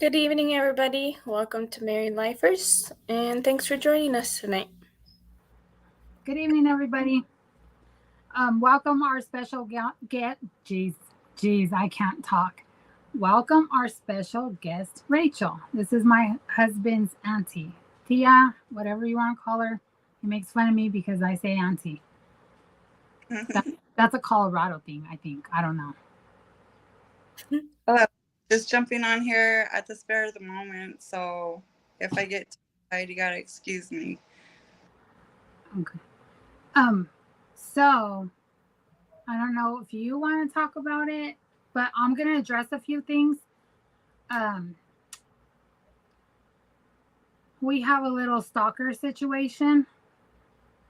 Good evening, everybody. Welcome to Married Lifers, and thanks for joining us tonight. Good evening, everybody. Welcome our special guest. Jeez, I can't talk. Welcome our special guest, Rachel. This is my husband's auntie, Tia, whatever you want to call her. He makes fun of me because I say auntie. That's a Colorado thing, I think. I don't know. Hello. Just jumping on here at the spur of the moment, so if I get too tired, you gotta excuse me. Okay. So I don't know if you want to talk about it, but I'm gonna address a few things. We have a little stalker situation,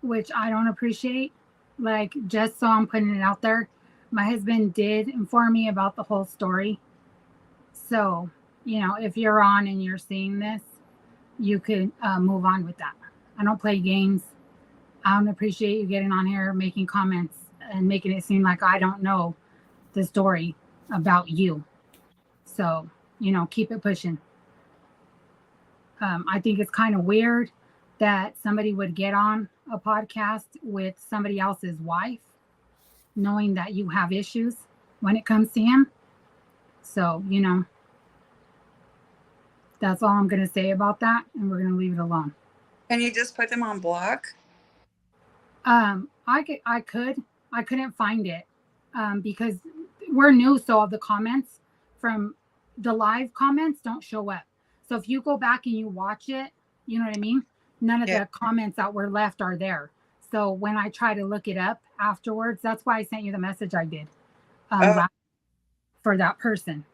which I don't appreciate. Like, just so I'm putting it out there, my husband did inform me about the whole story. So, if you're on and you're seeing this, you could move on with that. I don't play games. I don't appreciate you getting on here, making comments, and making it seem like I don't know the story about you. So, keep it pushing. I think it's kind of weird that somebody would get on a podcast with somebody else's wife, knowing that you have issues when it comes to him. So, that's all I'm going to say about that, and we're going to leave it alone. Can you just put them on block? I couldn't find it because we're new, so all the comments from the live comments don't show up. So if you go back and you watch it, you know what I mean? None of the comments that were left are there. So when I try to look it up afterwards, that's why I sent you the message I did for that person.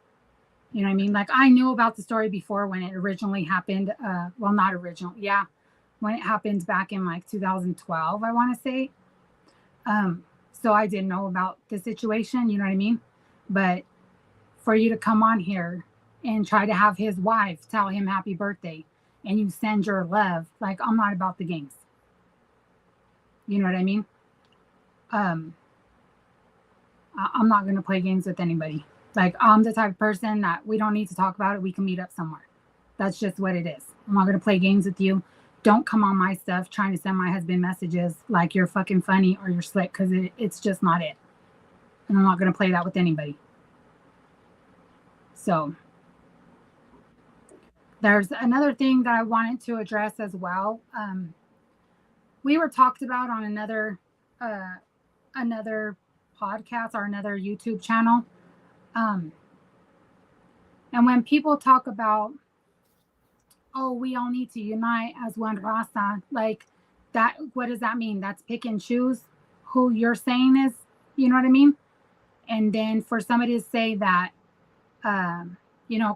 You know what I mean? Like, I knew about the story before when it originally happened. Well, not original. Yeah. When it happened back in like 2012, I want to say. So I didn't know about the situation. You know what I mean? But for you to come on here and try to have his wife tell him happy birthday and you send your love, like, I'm not about the games. You know what I mean? I'm not going to play games with anybody. Like, I'm the type of person that we don't need to talk about it. We can meet up somewhere. That's just what it is. I'm not going to play games with you. Don't come on my stuff trying to send my husband messages like you're fucking funny or you're slick, because it's just not it. And I'm not going to play that with anybody. So there's another thing that I wanted to address as well. We were talked about on another podcast or another YouTube channel. And when people talk about, oh, we all need to unite as one raza, like that, what does that mean? That's pick and choose who you're saying is, you know what I mean? And then for somebody to say that, a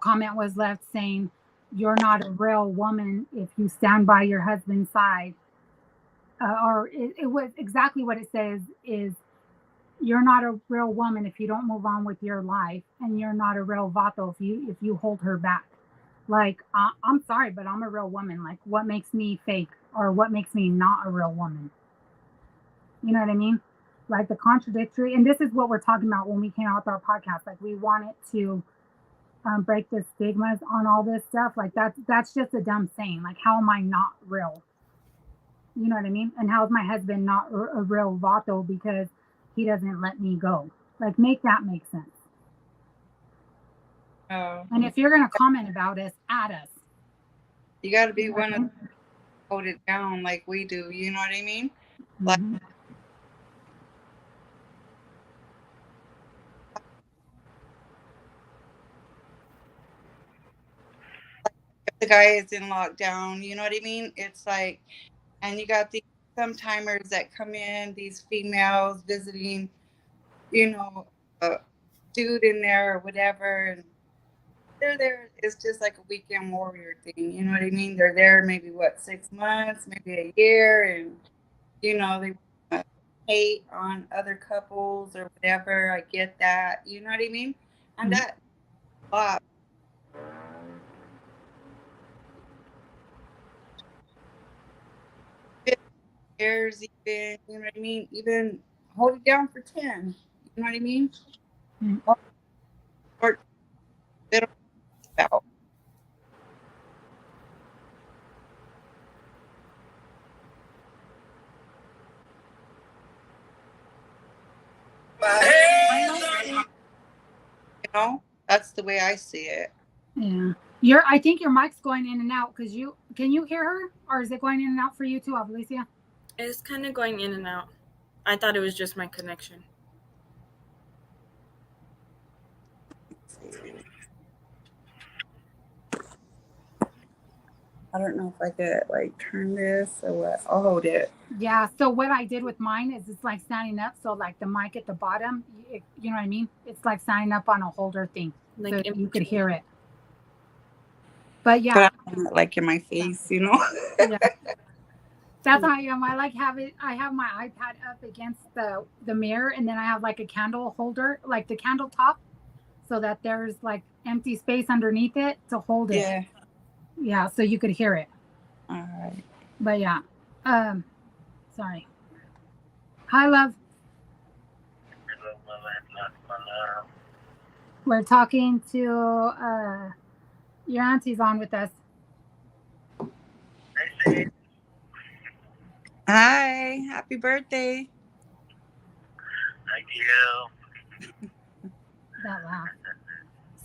comment was left saying, you're not a real woman if you stand by your husband's side. Or it was exactly what it says is, you're not a real woman if you don't move on with your life, and you're not a real vato if you hold her back. Like, I'm sorry, but I'm a real woman. Like, what makes me fake, or what makes me not a real woman? You know what I mean? Like, the contradictory, and this is what we're talking about when we came out with our podcast. Like, we wanted to break the stigmas on all this stuff. Like, that's just a dumb saying. Like, how am I not real? You know what I mean? And how is my husband not a real vato because he doesn't let me go? Like, make that make sense. Oh. And if you're going to comment about us, add us. You got to be one of hold it down like we do. You know what I mean? Like, if the guy is in lockdown, you know what I mean? It's like, and you got these sometimers that come in, these females visiting, a dude in there or whatever, and they're there. It's just like a weekend warrior thing. You know what I mean? They're there maybe 6 months, maybe a year, and they hate on other couples or whatever. I get that. You know what I mean? And that years, even, you know what I mean? Even hold it down for 10. You know what I mean? Or they don't know about. That's the way I see it. Yeah. I think your mic's going in and out because can you hear her, or is it going in and out for you too, Alicia? It's kind of going in and out. I thought it was just my connection. I don't know if I could like turn this or what. I'll hold it. Yeah. So what I did with mine is it's like standing up. So like the mic at the bottom, you know what I mean? It's like standing up on a holder thing, Like so in you could between. hear it. But yeah, But I don't want it, like in my face, you know. yeah. That's how I am. I like have it. I have my iPad up against the mirror, and then I have like a candle holder, like the candle top, so that there's like empty space underneath it to hold it. Yeah. Yeah, so you could hear it. All right. But yeah. Sorry. Hi, love. We're talking to your auntie's on with us. Hi, happy birthday. Thank you. That laugh.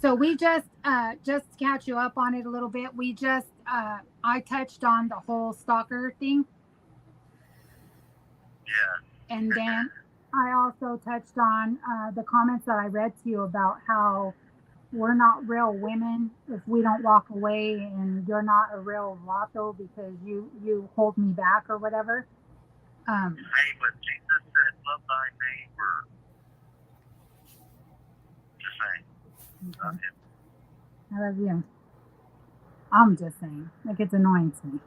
So we just to catch you up on it a little bit. We just I touched on the whole stalker thing. Yeah. And then I also touched on the comments that I read to you about how we're not real women if we don't walk away, and you're not a real vato because you hold me back or whatever. Hey, but Jesus said, "Love thy neighbor." Just saying. Love him. I love you. I'm just saying, like, it's annoying to me.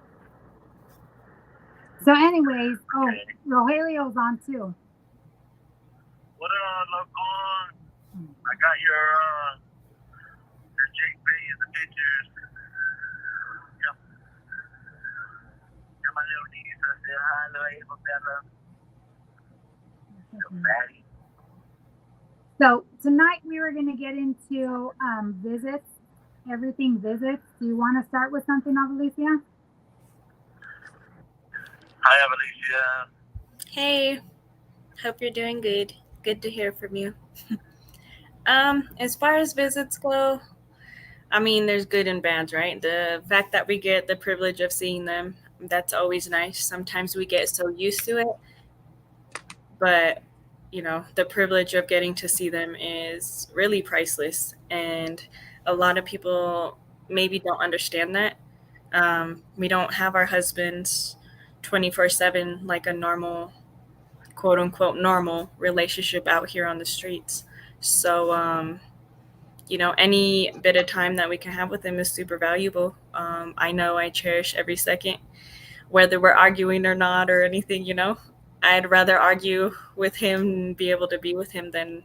So, anyways, Okay. Rogelio's on too. What look on? I got your JP and the pictures. Yeah. Got my little niece. I said hi, little Bella. Little Maddie. So tonight we were going to get into visits, everything visits. Do you want to start with something, Alicia? Hi, Alicia. Hey, hope you're doing good. Good to hear from you. As far as visits go, I mean, there's good and bads, right? The fact that we get the privilege of seeing them, that's always nice. Sometimes we get so used to it, but the privilege of getting to see them is really priceless, and a lot of people maybe don't understand that. We don't have our husbands 24/7 like a normal, quote unquote, normal relationship out here on the streets. So, any bit of time that we can have with them is super valuable. I know I cherish every second, whether we're arguing or not or anything. I'd rather argue with him and be able to be with him than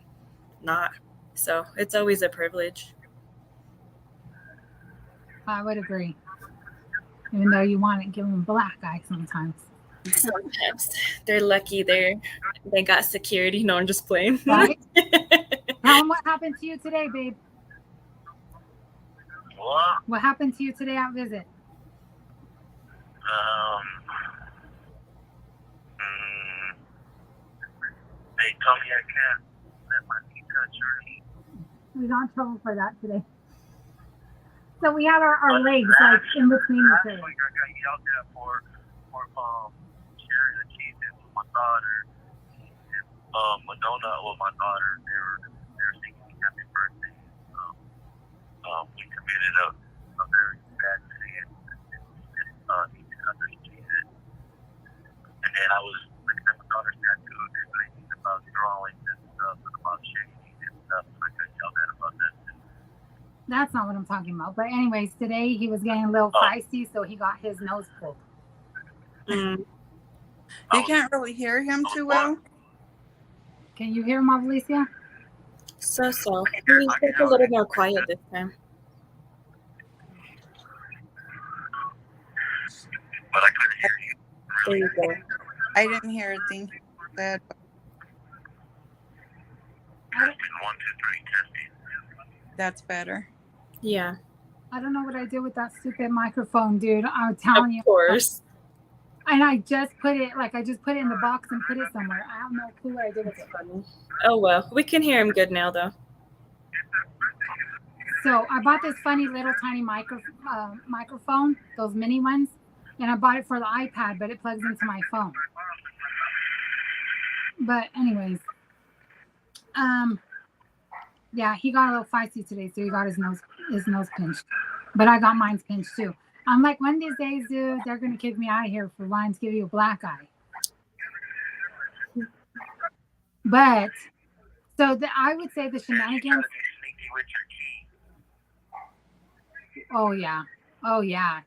not. So it's always a privilege. I would agree. Even though you want to give them a black eye sometimes. Sometimes they're lucky they got security. No, I'm just playing. Right? Tell them what happened to you today, babe. What? What happened to you today at visit? They told me I can't let my knee touch her knee. We got in trouble for that today. So we had our legs like in between last each other. week I got yelled at for sharing the cheeses with my daughter. And Madonna with my daughter, they were singing happy birthday. We committed a very bad sin. He didn't understand it. And then I was looking at my daughter's tattoo, explaining about drawings and stuff, and about shading and stuff. And I couldn't yell at about that. That's not what I'm talking about. But anyways, today he was getting a little feisty, so he got his nose pulled. Mm. You can't really hear him too well. Can you hear him, Alicia? So. He's just a little more quiet this time. But I couldn't hear you. There you go. I didn't hear a thing he said. Testing 1, 2, 3, testing. That's better. Yeah. I don't know what I did with that stupid microphone, dude. I'm telling you. Of course. And I just put it in the box and put it somewhere. I have no clue what I did with it. Oh well, we can hear him good now though. So I bought this funny little tiny microphone, those mini ones, and I bought it for the iPad, but it plugs into my phone. But anyways, yeah, he got a little feisty today, so he got his nose pinched. But I got mine pinched too. I'm like, one of these days, dude, they're gonna kick me out of here for lines give you a black eye. But so I would say the shenanigans. You gotta be sneaky with your key. Oh yeah, oh yeah.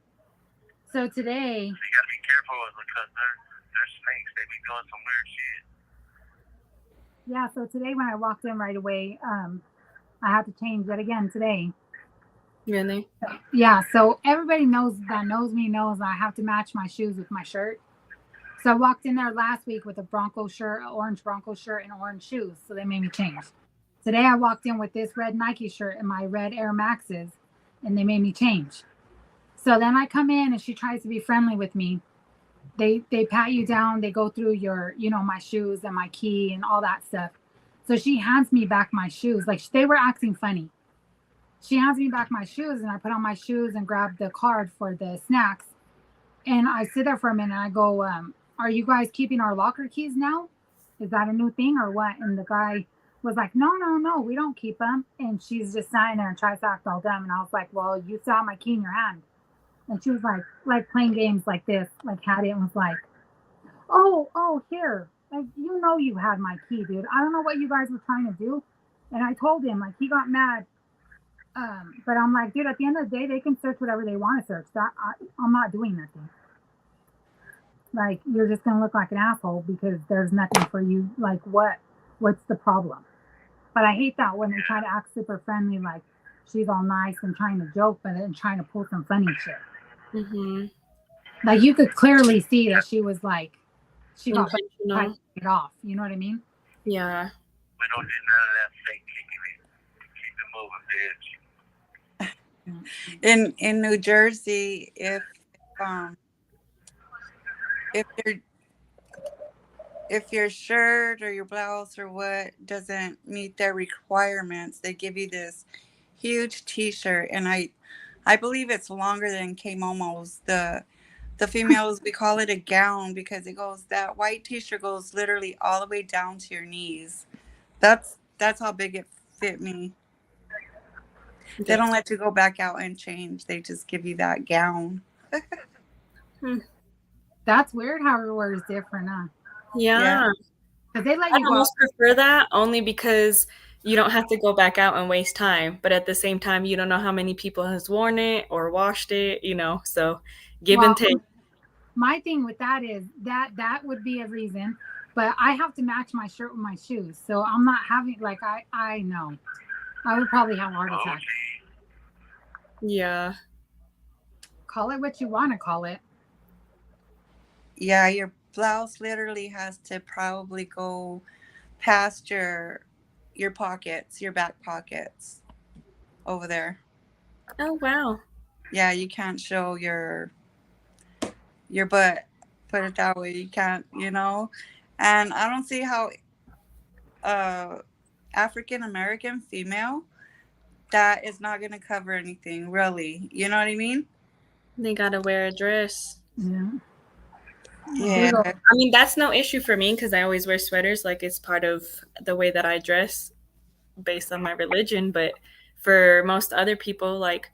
So today. You gotta be careful because they're snakes. They be doing some weird shit. Yeah, so today when I walked in right away, I had to change that again today. Really? Yeah, so everybody knows me knows I have to match my shoes with my shirt. So I walked in there last week with a Bronco shirt, an orange Bronco shirt, and orange shoes. So they made me change. Today I walked in with this red Nike shirt and my red Air Maxes, and they made me change. So then I come in and she tries to be friendly with me. They pat you down. They go through your, my shoes and my key and all that stuff. So she hands me back my shoes. Like they were acting funny. She hands me back my shoes and I put on my shoes and grab the card for the snacks. And I sit there for a minute and I go, are you guys keeping our locker keys now? Is that a new thing or what? And the guy was like, no, we don't keep them. And she's just sitting there and tries to act all dumb. And I was like, well, you still have my key in your hand. And she was like playing games like this, like had it and was like, oh, here. Like, you had my key, dude. I don't know what you guys were trying to do. And I told him, like, he got mad. But I'm like, dude, at the end of the day, they can search whatever they want to search. I'm not doing nothing. Like, you're just going to look like an asshole because there's nothing for you. Like, what's the problem? But I hate that when they try to act super friendly, like she's all nice and trying to joke, but then trying to pull some funny shit. Mm-hmm. Like, you could clearly see that she was like, she got Intentional. to get off. You know what I mean? Yeah. We don't do none of that fake kicking it. Keep it moving, bitch. In New Jersey, if your shirt or your blouse or what doesn't meet their requirements, they give you this huge T-shirt, and I believe it's longer than K-Momo's. The females, we call it a gown because that white T-shirt goes literally all the way down to your knees. That's how big it fit me. They don't let you go back out and change. They just give you that gown. That's weird how everywhere is different, huh? Yeah. Because they let I you go. almost prefer that only because you don't have to go back out and waste time. But at the same time, you don't know how many people has worn it or washed it, so give and take. My thing with that is that would be a reason, but I have to match my shirt with my shoes. So I'm not having, like, I know. I would probably have a heart attack. Yeah. Call it what you want to call it. Yeah, your blouse literally has to probably go past your pockets, your back pockets over there. Oh, wow. Yeah, you can't show your butt, put it that way. You can't, and I don't see how African American female that is not going to cover anything, really. You know what I mean? They gotta wear a dress. Yeah. I mean, that's no issue for me because I always wear sweaters. Like, it's part of the way that I dress based on my religion. But for most other people, like,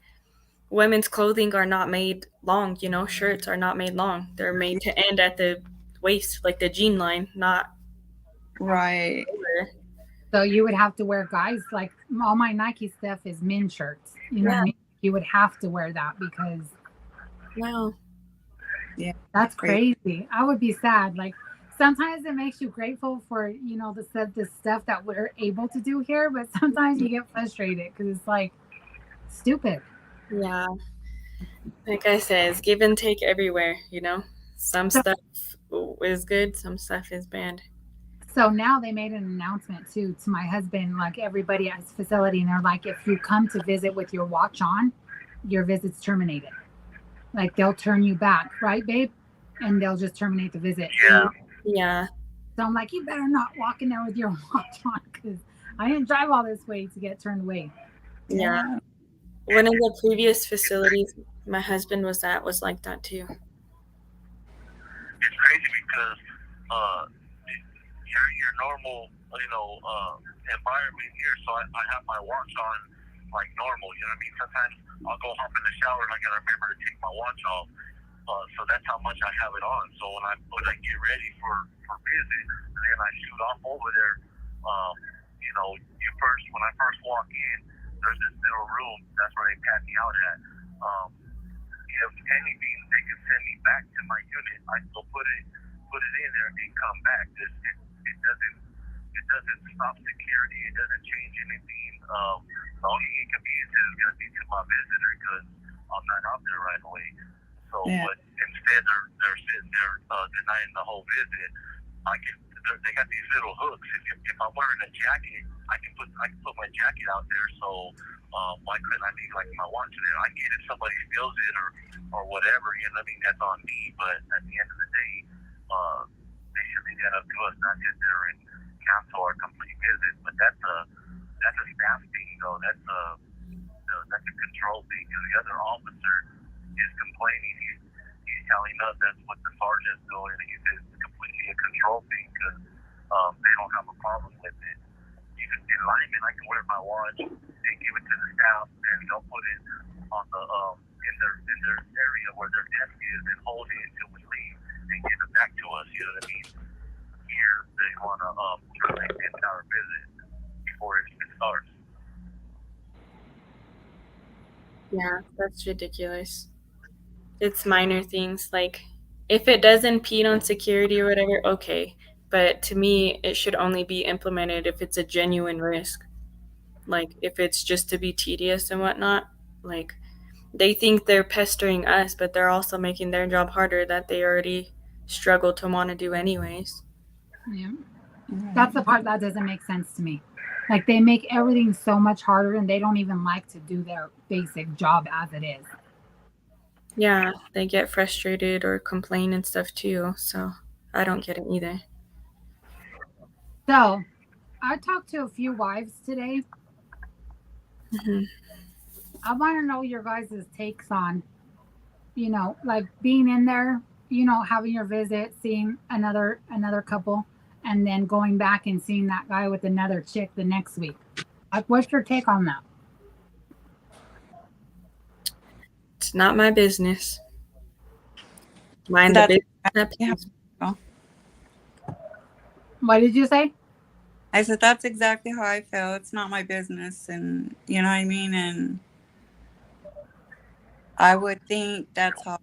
women's clothing are not made long, shirts are not made long. They're made to end at the waist, like the jean line, not right over. So you would have to wear, guys, like all my Nike stuff is men's shirts. You know what I mean? You would have to wear that because wow. Yeah. That's crazy. I would be sad. Like, sometimes it makes you grateful for, the stuff that we're able to do here, but sometimes you get frustrated because it's like stupid. Yeah. Like I said, it's give and take everywhere, Some stuff is good, some stuff is bad. So now they made an announcement too to my husband, like everybody at his facility, and they're like, if you come to visit with your watch on, your visit's terminated. Like, they'll turn you back, right, babe? And they'll just terminate the visit. Yeah. So I'm like, you better not walk in there with your watch on because I didn't drive all this way to get turned away. Yeah. One of the previous facilities my husband was at was like that too. It's crazy because your normal, environment here. So I have my watch on like normal. You know what I mean? Sometimes I'll go hop in the shower and I gotta remember to take my watch off. So that's how much I have it on. So when I get ready for visit, and then I shoot off over there, when I first walk in, there's this little room. That's where they pat me out at. If anything, they can send me back to my unit. I still put it in there and come back. It doesn't stop security. It doesn't change anything. The only inconvenience is going to be to my visitor because I'm not out there right away. So, yeah. But instead they're sitting there denying the whole visit. They got these little hooks. If I'm wearing a jacket, I can put my jacket out there. So why couldn't I leave like my watch there? I get if somebody steals it or whatever. You know what I mean? That's on me. But at the end of the day, they should leave that up to us, not sit there and cancel our complete visit. But that's a staff thing, though. That's a control thing. Because the other officer is complaining. He's telling us that's what the sergeant's doing. And he says it's completely a control thing because they don't have a problem with it. Even in linemen, I can wear my watch and give it to the staff, and they'll put it on the in their area where their desk is, and hold it until we leave and give it back to us. You know what I mean? Here they want to terminate the entire visit before it even starts. Yeah, that's ridiculous. It's minor things like if it does impede on security or whatever, okay. But to me, it should only be implemented if it's a genuine risk. Like if it's just to be tedious and whatnot. Like they think they're pestering us, but they're also making their job harder that they already struggle to want to do anyways. Yeah. That's the part that doesn't make sense to me. Like they make everything so much harder and they don't even like to do their basic job as it is. Yeah, they get frustrated or complain and stuff too. So I don't get it either. So I talked to a few wives today. Mm-hmm. I want to know your guys' takes on, like being in there, having your visit, seeing another couple, and then going back and seeing that guy with another chick the next week. Like, what's your take on that? It's not my business. Mind the business. What did you say? I said that's exactly how I feel. It's not my business, and you know what I mean. And I would think that's how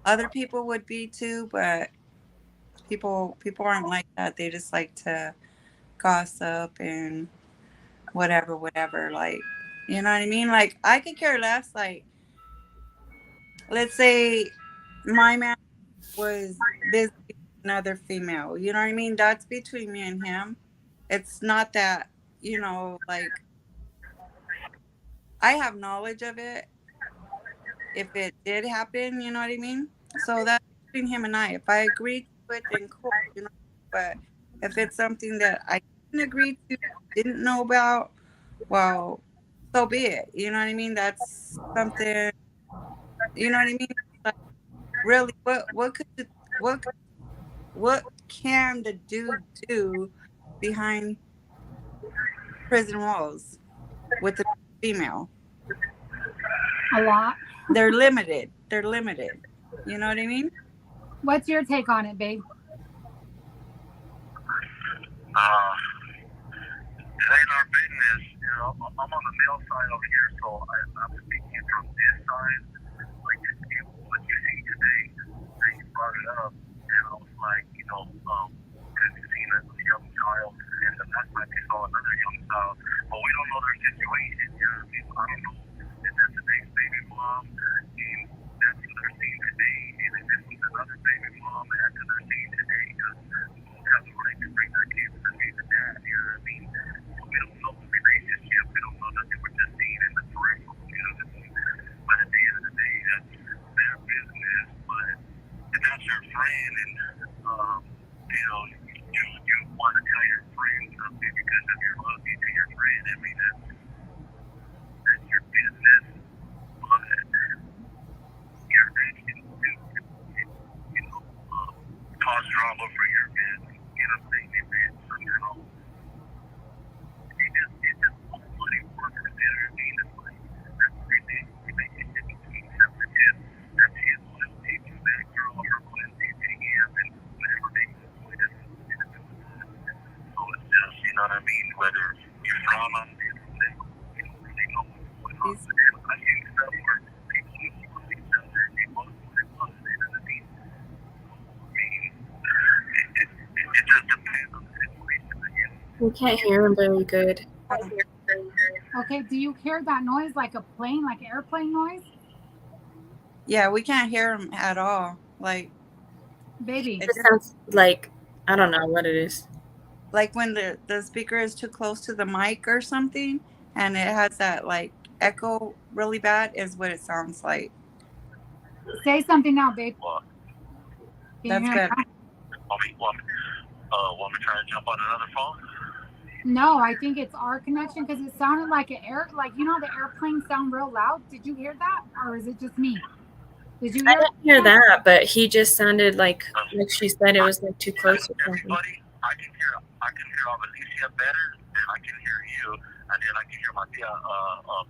other people would be too, but people aren't like that. They just like to gossip and whatever. Like, you know what I mean? Like, I could care less. Like, let's say my man was busy with another female. You know what I mean? That's between me and him. It's not that, like, I have knowledge of it if it did happen, you know what I mean? So that's between him and I. If I agree to it, then cool, But if it's something that I didn't agree to, didn't know about, well, so be it. You know what I mean? That's something, you know what I mean? Like, really, what can the dude do behind prison walls with the female? A lot. They're limited. You know what I mean? What's your take on it, babe? It ain't our business. I'm on the male side over here, so I'm speaking from this side. Like, what you see today, that you brought it up, and I was like, because you seen a young child, and the last time you saw another young child, but we don't know their situation. You know what I mean? I don't know if that's the next baby mom, and that's who they're seeing today, and if this was another baby mom, and that's who they're seeing today, because both have the right to bring their kids to see the dad. You know what I mean? So we don't know the relationship. We don't know nothing. We're just seeing in the peripheral. You know what I mean? But at the end of the day, that's their business. But if that's your friend, and you want to tell your friend something because of your loyalty to your friend, I mean that's your business. We can't hear him very good. Okay, do you hear that noise like a plane, like airplane noise? Yeah, we can't hear him at all. Like Baby, It sounds like I don't know what it is. like when the speaker is too close to the mic or something, and it has that like echo really bad, is what it sounds like. say something now, babe. Well, Can you That's hear better. now? want me to try to jump on another phone? No, I think it's our connection because it sounded like an like the airplanes sound real loud. Did you hear that, or is it just me? Did you I hear didn't hear that? that, but he just sounded like she said it was like too close or something. Everybody, I can hear Alicia better than I can hear you, and then I can hear Matia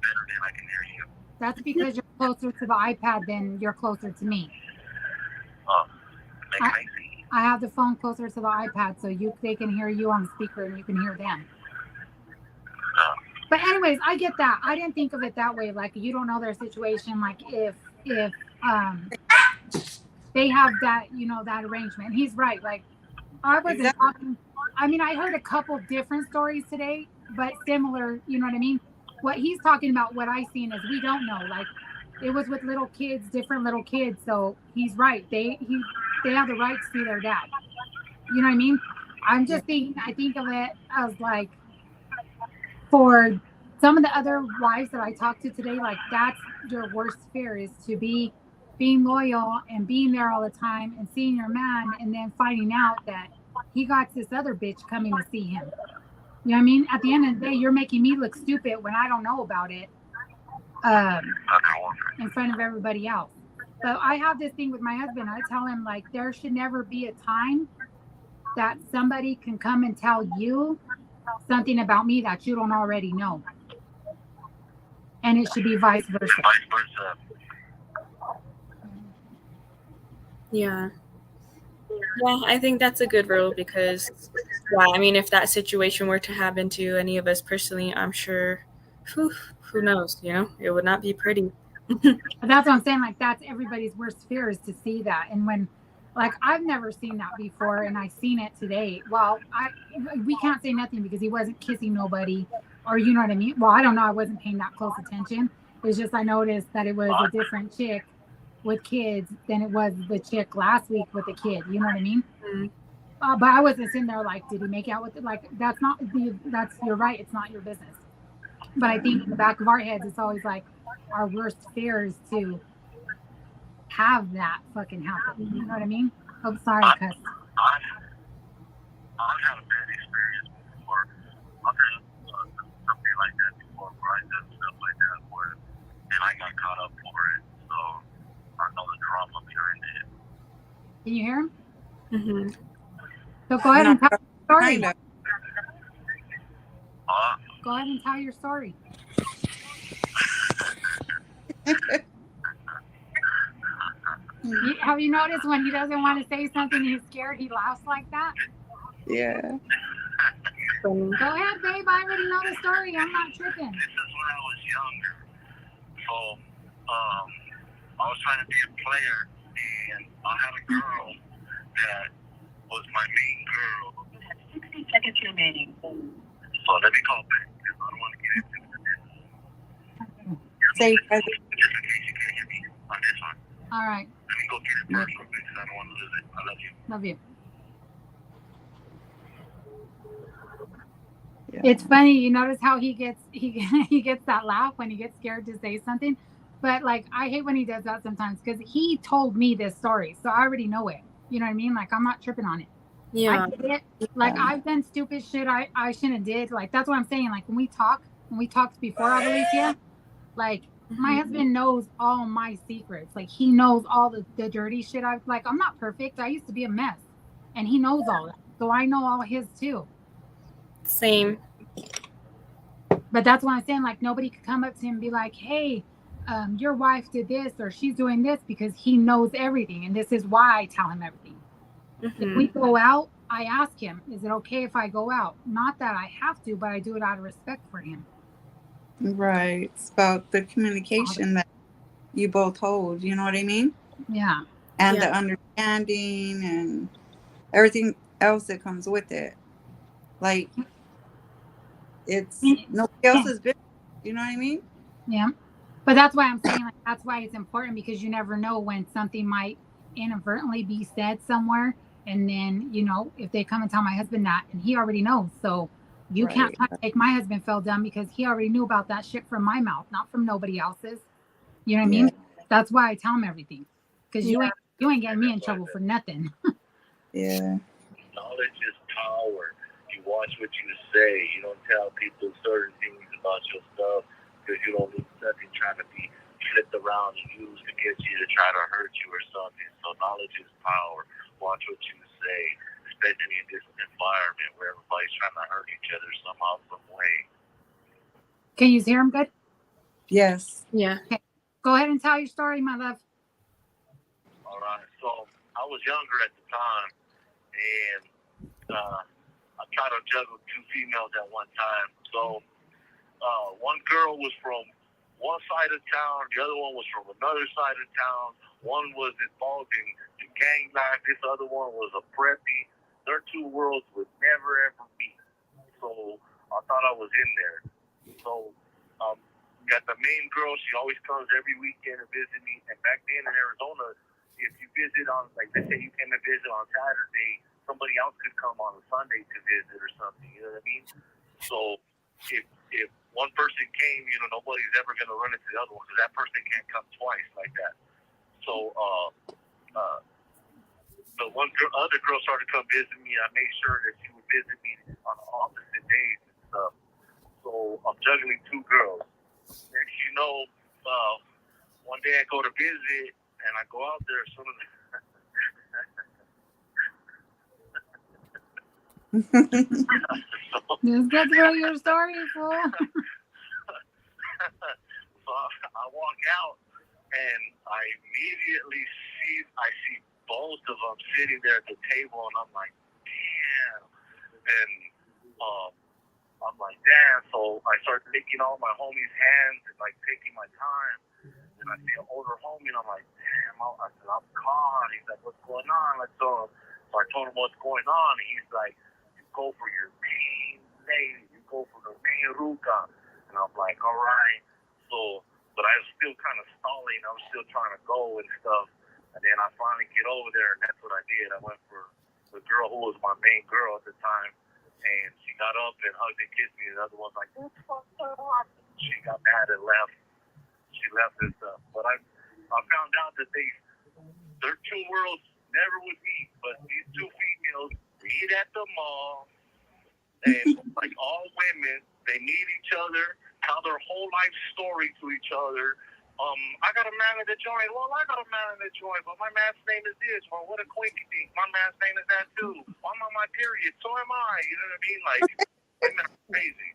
better than I can hear you. That's because you're closer to the iPad than you're closer to me. I have the phone closer to the iPad, so they can hear you on the speaker and you can hear them. But anyways, I get that. I didn't think of it that way. Like you don't know their situation. Like if they have that that arrangement. He's right. Like I wasn't Exactly. talking. I mean, I heard a couple different stories today, but similar. You know what I mean? What he's talking about, what I seen is we don't know. Like it was with little kids, different little kids. So he's right. They have the right to see their dad. You know what I mean? I'm just thinking. I think of it as like for some of the other wives that I talked to today, like that's your worst fear is to be being loyal and being there all the time and seeing your man and then finding out that he got this other bitch coming to see him. You know what I mean? At the end of the day, you're making me look stupid when I don't know about it in front of everybody else. But I have this thing with my husband. I tell him like there should never be a time that somebody can come and tell you something about me that you don't already know. And it should be vice versa. Yeah. Yeah, I think that's a good rule because, I mean, if that situation were to happen to any of us personally, I'm sure, who knows, it would not be pretty. That's what I'm saying. Like, that's everybody's worst fear is to see that. And when, like, I've never seen that before, and I've seen it today. Well, we can't say nothing because he wasn't kissing nobody, or you know what I mean? Well, I don't know. I wasn't paying that close attention. It's just I noticed that it was a different chick with kids than it was the chick last week with the kid. You know what I mean? Mm. But I wasn't sitting there like, did he make out with it? Like, you're right. It's not your business. But I think in the back of our heads, it's always like our worst fear is to have that fucking happen. You know what I mean? Oh, sorry, cuz. I've had a bad experience before. I've had something like that before where I done stuff like that and I got caught up for it. So I know the drama behind it. Can you hear him? Mm-hmm. So go ahead and tell your story. Kinda. Go ahead and tell your story. Have you noticed when he doesn't want to say something, he's scared, he laughs like that? Yeah. Go ahead, babe. I already know the story. I'm not tripping. This is when I was younger. So I was trying to be a player, and I had a girl that was my main girl. You have 60 seconds remaining. So let me call back because I don't want to get into this. Say, just in case you can't hear me on this one. All right. Let me go get it first real quick because I don't want to lose it. I love you. Love you. Yeah. It's funny, you notice how he gets that laugh when he gets scared to say something. But like I hate when he does that sometimes because he told me this story, so I already know it. You know what I mean? Like I'm not tripping on it. Yeah. I get it. Like I've done stupid shit I shouldn't have did. Like that's what I'm saying. Like when we talked before Alicia, like my husband knows all my secrets. Like he knows all the dirty shit I'm not perfect. I used to be a mess. And he knows all that. So I know all his too. Same. But that's what I'm saying. Like nobody could come up to him and be like, hey, your wife did this or she's doing this because he knows everything. And this is why I tell him everything. Mm-hmm. If we go out, I ask him, is it okay if I go out? Not that I have to, but I do it out of respect for him. Right. It's about the communication that you both hold. You know what I mean? Yeah. And the understanding and everything else that comes with it. Like, It's nobody Yeah. else's business. You know what I mean? Yeah. But that's why I'm saying, like, that's why it's important, because you never know when something might inadvertently be said somewhere. And then, if they come and tell my husband that, and he already knows. So you can't Right. try to make my husband feel dumb, because he already knew about that shit from my mouth, not from nobody else's. You know what I Yeah. mean? That's why I tell him everything. Because Yeah. you ain't getting me in trouble for nothing. Yeah. Knowledge is power. You watch what you say. You don't tell people certain things about your stuff because you don't need nothing trying to be flipped around and used to get you to try to hurt you or something. So knowledge is power. Watch what you say, especially in this environment where everybody's trying to hurt each other somehow, some way. Can you hear him good? Yes. Yeah. Okay. Go ahead and tell your story, my love. All right. So I was younger at the time, and I tried to juggle two females at one time. So one girl was from one side of town, the other one was from another side of town. One was involved in gang life, this other one was a preppy. Their two worlds would never ever meet. So I thought I was in there. So got the main girl, she always comes every weekend to visit me. And back then in Arizona, if you visit on, like, let's say you came to visit on Saturday, somebody else could come on a Sunday to visit or something, you know what I mean? So if one person came, nobody's ever going to run into the other one because that person can't come twice like that. So the other girl started to come visit me. I made sure that she would visit me on opposite days and stuff. So I'm juggling two girls. Next, one day I go to visit and I go out there. Some of the Just get through your story, fool. So I walk out and I immediately see both of them sitting there at the table, and I'm like, damn. And I'm like, damn. So I start licking all my homies' hands and like taking my time. And I see an older homie, and I'm like, damn. I said, I'm caught. He's like, what's going on? So I told him what's going on, and he's like, you go for your main lady. You go for the main ruca. And I'm like, all right. So, but I was still kind of stalling. I was still trying to go and stuff. And then I finally get over there, and that's what I did. I went for the girl who was my main girl at the time. And she got up and hugged and kissed me. And the other one's like, that's fucked up. She got mad and left. She left and stuff. But I found out that their two worlds never would meet. But these two females meet at the mall. And like all women, they meet each other, tell their whole life story to each other. I got a man in the joint. Well, I got a man in the joint, but my man's name is this. Well, what a quinky thing. My man's name is that too. I'm on my period. So am I. You know what I mean? Like, women are crazy.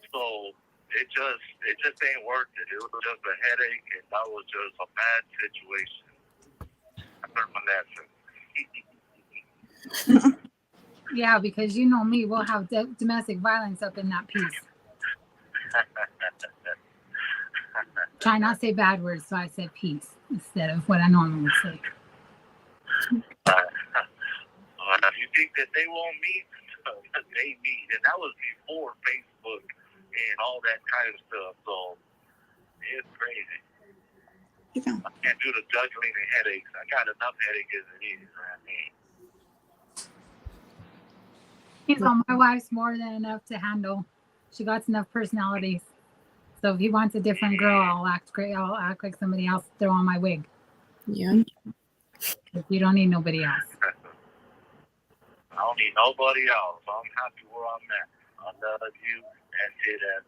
So it just ain't worth it. It was just a headache, and that was just a bad situation. I learned my lesson. Yeah, because you know me, we'll have domestic violence up in that piece. Try not to say bad words, so I said peace instead of what I normally would say. If you think that they won't meet, they meet. And that was before Facebook and all that kind of stuff. So it's crazy. I can't do the juggling and headaches. I got enough headache as it is, man. So my wife's more than enough to handle. She got enough personalities. So if he wants a different girl, I'll act great. I'll act like somebody else. Throw on my wig. Yeah. You don't need nobody else. I don't need nobody else. I'm happy where I'm at. I love you, and it as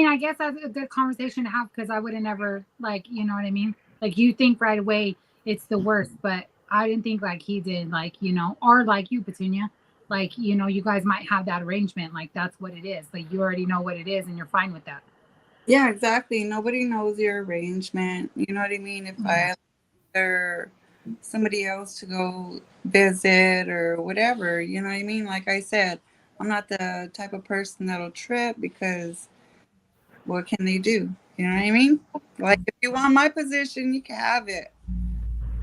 I guess that's a good conversation to have, because I would have never, like, you know what I mean? Like, you think right away it's the worst, but I didn't think like he did, like, or like you, Petunia. Like, you guys might have that arrangement. Like, that's what it is. Like, you already know what it is and you're fine with that. Yeah, exactly. Nobody knows your arrangement. You know what I mean? If I or somebody else to go visit or whatever, you know what I mean? Like I said, I'm not the type of person that'll trip, because what can they do? You know what I mean? Like, if you want my position, you can have it.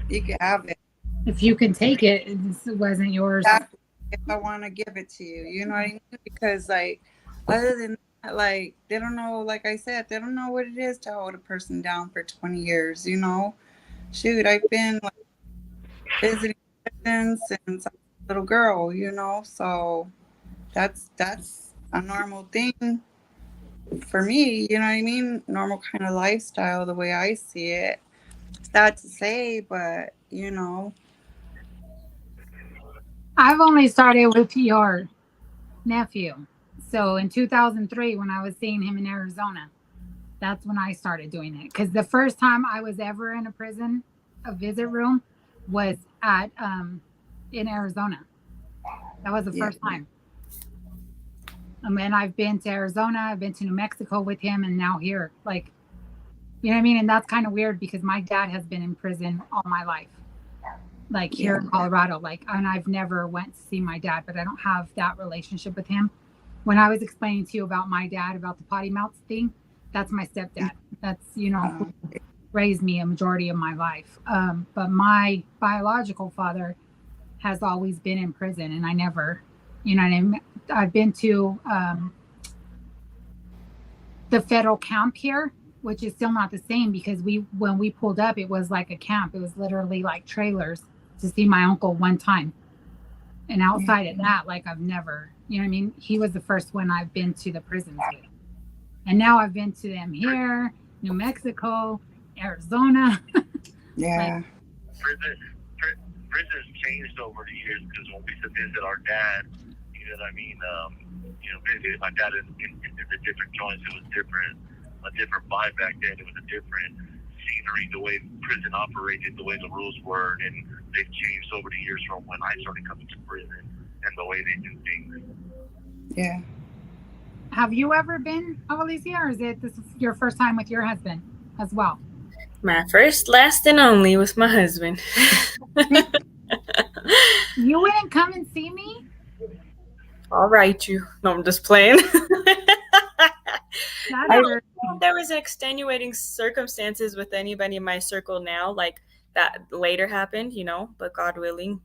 You can have it. If you can take it, it wasn't yours. Exactly. if I want to give it to you. You know what I mean? Because like, other than that, like they don't know. Like I said, they don't know what it is to hold a person down for 20 years. You know, shoot, I've been like visiting prisons since I was a little girl. You know, so that's a normal thing for me. You know what I mean? Normal kind of lifestyle, the way I see it. Sad to say, but you know, I've only started with your nephew. So in 2003, when I was seeing him in Arizona, that's when I started doing it. Because the first time I was ever in a prison, a visit room, was at in Arizona. That was the yeah, first time. And I've been to Arizona, I've been to New Mexico with him, and now here. Like, you know what I mean? And that's kind of weird because my dad has been in prison all my life, like yeah, here in Colorado. Like, and I've never went to see my dad, but I don't have that relationship with him. When I was explaining to you about my dad about the potty mouth thing, that's my stepdad. That's who uh, raised me a majority of my life. But my biological father has always been in prison, and I never, I've been to the federal camp here, which is still not the same because when we pulled up, it was like a camp. It was literally like trailers to see my uncle one time. And yeah. outside of that, like I've never, you know what I mean? He was the first one I've been to the prisons with. And now I've been to them here, New Mexico, Arizona. Like, Yeah. Prison, prison's changed over the years because when we used to visit our dad, you know what I mean? Visit my dad in the different joints, it was different, a different vibe back then. It was a different scenery, the way prison operated, the way the rules were, and they've changed over the years from when I started coming to prison and the way they do things. Yeah. have you ever been, Alicia, or is this your first time with your husband as well? My first, last, and only with my husband. You wouldn't come and see me? All right, you. No, I'm just playing. That No, I hurt if me. there was extenuating circumstances with anybody in my circle now, like that later happened, but God willing,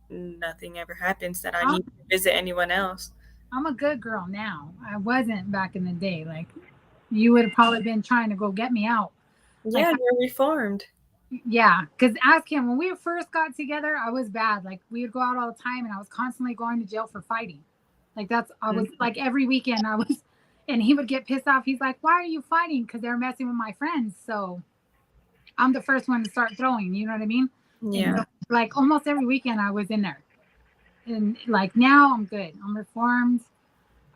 nothing ever happens that I I'm, need to visit anyone else. I'm a good girl now. I wasn't back in the day. Like, you would have probably been trying to go get me out. Like, Yeah, you're reformed. yeah, because ask him, when we first got together, I was bad. Like, we would go out all the time, and I was constantly going to jail for fighting. Like, I was like every weekend I was, and he would get pissed off. He's like, "Why are you fighting?" Because they're messing with my friends. So I'm the first one to start throwing. You know what I mean? And Yeah. so, like, almost every weekend I was in there. And like now I'm good. I'm reformed.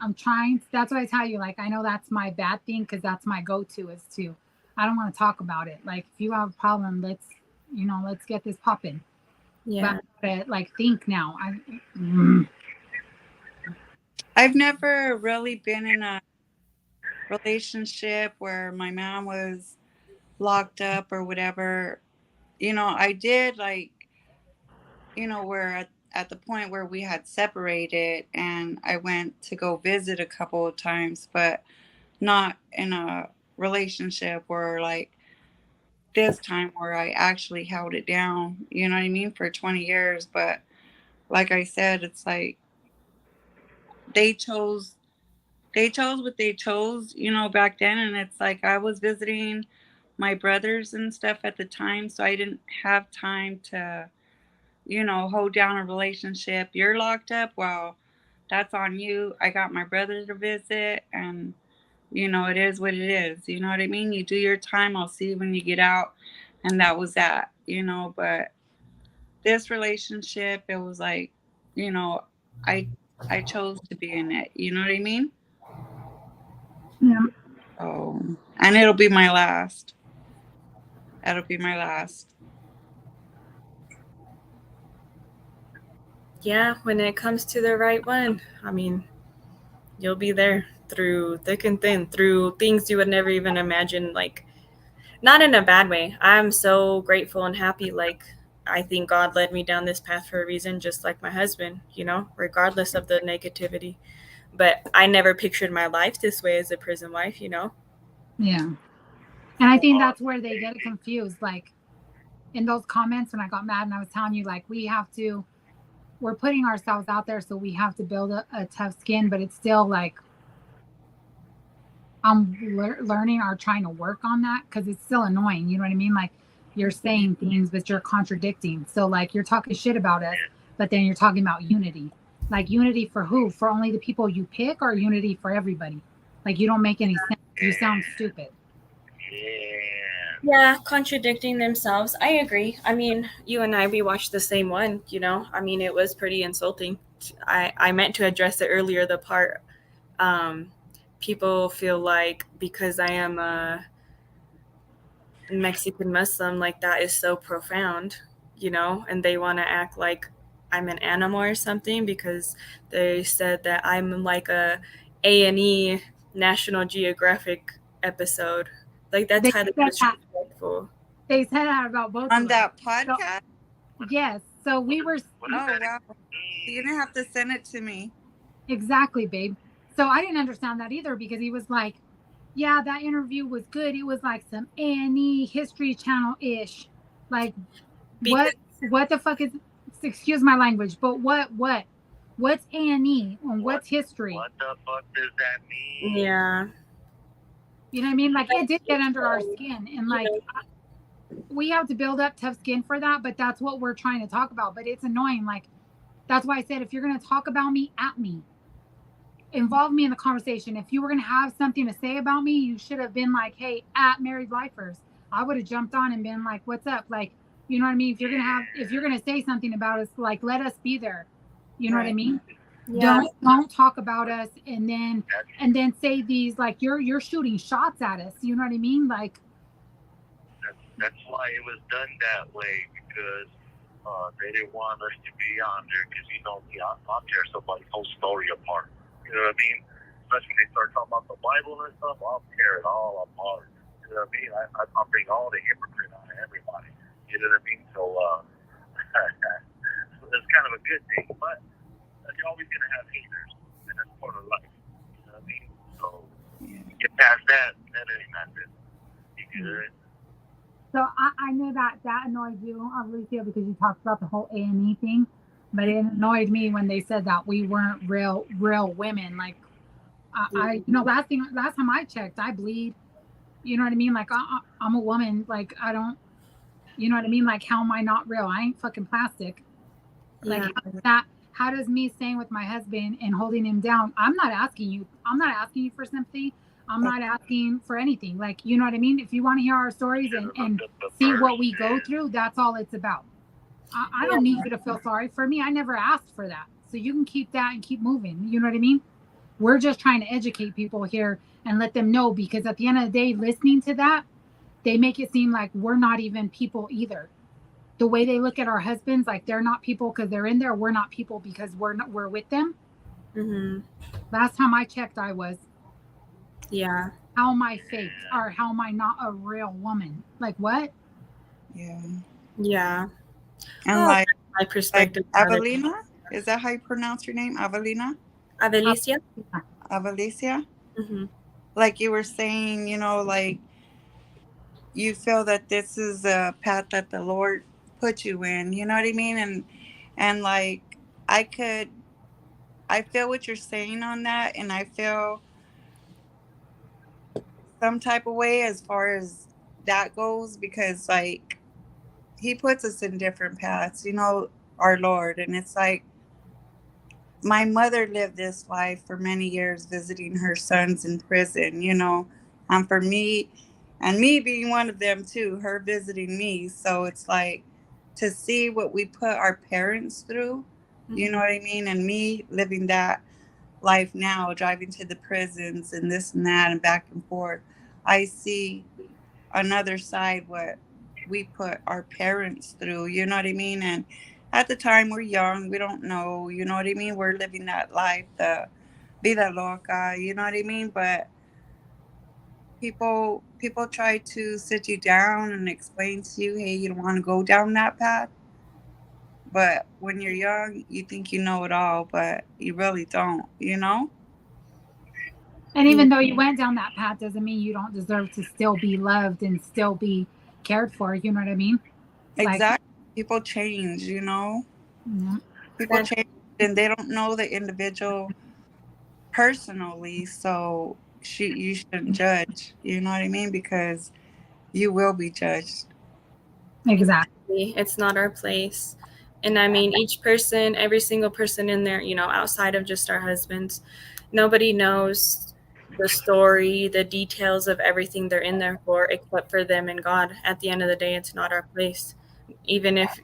I'm trying. That's what I tell you. Like, I know that's my bad thing because that's my go-to is to. I don't want to talk about it. Like, if you have a problem, let's get this popping. But Yeah. I gotta, like, think now. I've never really been in a relationship where my mom was locked up or whatever. You know, I did like, we're at the point where we had separated and I went to go visit a couple of times, but not in a relationship where like this time where I actually held it down, you know what I mean, for 20 years. But like I said, it's like they chose what they chose, back then. And it's like I was visiting my brothers and stuff at the time, so I didn't have time to, hold down a relationship. You're locked up. Well, that's on you. I got my brother to visit, and it is what it is. You know what I mean? You do your time. I'll see you when you get out. And that was that. But this relationship, it was like, you know, I I chose to be in it. You know what I mean? Yeah. Oh, and it'll be my last. That'll be my last. Yeah, when it comes to the right one, I mean, you'll be there through thick and thin, through things you would never even imagine, like, not in a bad way. I'm so grateful and happy. Like, I think God led me down this path for a reason, just like my husband, regardless of the negativity. But I never pictured my life this way as a prison wife. Yeah. And I think Uh, that's where they get it confused. Like, in those comments when I got mad and I was telling you, like, we have to we're putting ourselves out there, so we have to build a tough skin, but it's still like I'm learning or trying to work on that because it's still annoying. You know what I mean? Like you're saying things, but you're contradicting. So like you're talking shit about us, but then you're talking about unity. Like unity for who? For only the people you pick, or unity for everybody? Like you don't make any sense. You sound stupid. Yeah, contradicting themselves. I agree. I mean, you and I, we watched the same one, you know? I mean, it was pretty insulting. I meant to address it earlier, the part um, people feel like because I am a Mexican Muslim, like that is so profound, you know? And they want to act like I'm an animal or something because they said that I'm like a A&E National Geographic episode. Like that's They highly said that. disrespectful. They said that about both On of us. that So, podcast? yes. So we were Oh, wow. You're going to have to send it to me. exactly, babe. So I didn't understand that either because he was like, "Yeah, that interview was good. It was like some Annie History Channel ish. Like Because what the fuck is? Excuse my language, but what's Annie and what's history? What the fuck does that mean? yeah, You know what I mean? Like it did get under our skin, and like we have to build up tough skin for that. But that's what we're trying to talk about. But it's annoying. Like that's why I said if you're gonna talk about me, at me. Involve me in the conversation. If you were going to have something to say about me, you should have been like, "Hey, at Married Lifers." I would have jumped on and been like, "What's up?" Like, you know what I mean? If you're going to say something about us, like, let us be there. You know what I mean? yeah, Don't talk about us and then say these like you're shooting shots at us. You know what I mean? Like, That's why it was done that way, because they didn't want us to be on there, because on there somebody's whole story apart. You know what I mean? Especially when they start talking about the Bible and stuff, I'll tear it all apart. You know what I mean? I'll bring all the hypocrite on everybody. You know what I mean? So it's kind of a good thing, but you're always gonna have haters, and that's part of life. You know what I mean? So get past that, that ain't nothing. You good? so I knew that annoyed you, Alicia, because you talked about the whole A&E thing. But it annoyed me when they said that we weren't real women. Like I last time I checked, I bleed. You know what I mean? Like I'm a woman. Like I don't. You know what I mean? Like how am I not real? I ain't fucking plastic. Like how does me staying with my husband and holding him down? I'm not asking you. I'm not asking you for sympathy. I'm not asking for anything. Like you know what I mean? If you want to hear our stories and see what we go through, that's all it's about. I don't need you to feel sorry for me. I never asked for that. So you can keep that and keep moving. You know what I mean? We're just trying to educate people here and let them know, because at the end of the day, listening to that, they make it seem like we're not even people either. The way they look at our husbands, like they're not people because they're in there. We're not people because we're with them. mm-hmm. Last time I checked, I was. Yeah. How am I fake? Or how am I not a real woman? Like what? Yeah. Yeah. And like my perspective. Avelina? Is that how you pronounce your name? Avelina? Avelicia? Avelicia? Mm-hmm. Like you were saying, you know, like you feel that this is a path that the Lord put you in, you know what I mean? And like I feel what you're saying on that, and I feel some type of way as far as that goes, because like he puts us in different paths, you know, our Lord. And it's like my mother lived this life for many years visiting her sons in prison, you know, and for me, and me being one of them too, her visiting me. So it's like to see what we put our parents through, you know what I mean? And me living that life now, driving to the prisons and this and that and back and forth, I see another side what we put our parents through, you know what I mean? And at the time we're young, we don't know, you know what I mean? We're living that life, the vida loca, you know what I mean? But people try to sit you down and explain to you, hey, you don't want to go down that path. But when you're young, you think you know it all, but you really don't, you know? And even though you went down that path doesn't mean you don't deserve to still be loved and still be cared for. You know what I mean? Exactly. People change, you know? Yeah. People change and they don't know the individual personally, so you shouldn't judge. You know what I mean? Because you will be judged. Exactly. It's not our place. And I mean, each person, every single person in there, outside of just our husbands, nobody knows the story, the details of everything they're in there for, except for them and God. At the end of the day, it's not our place. Even if,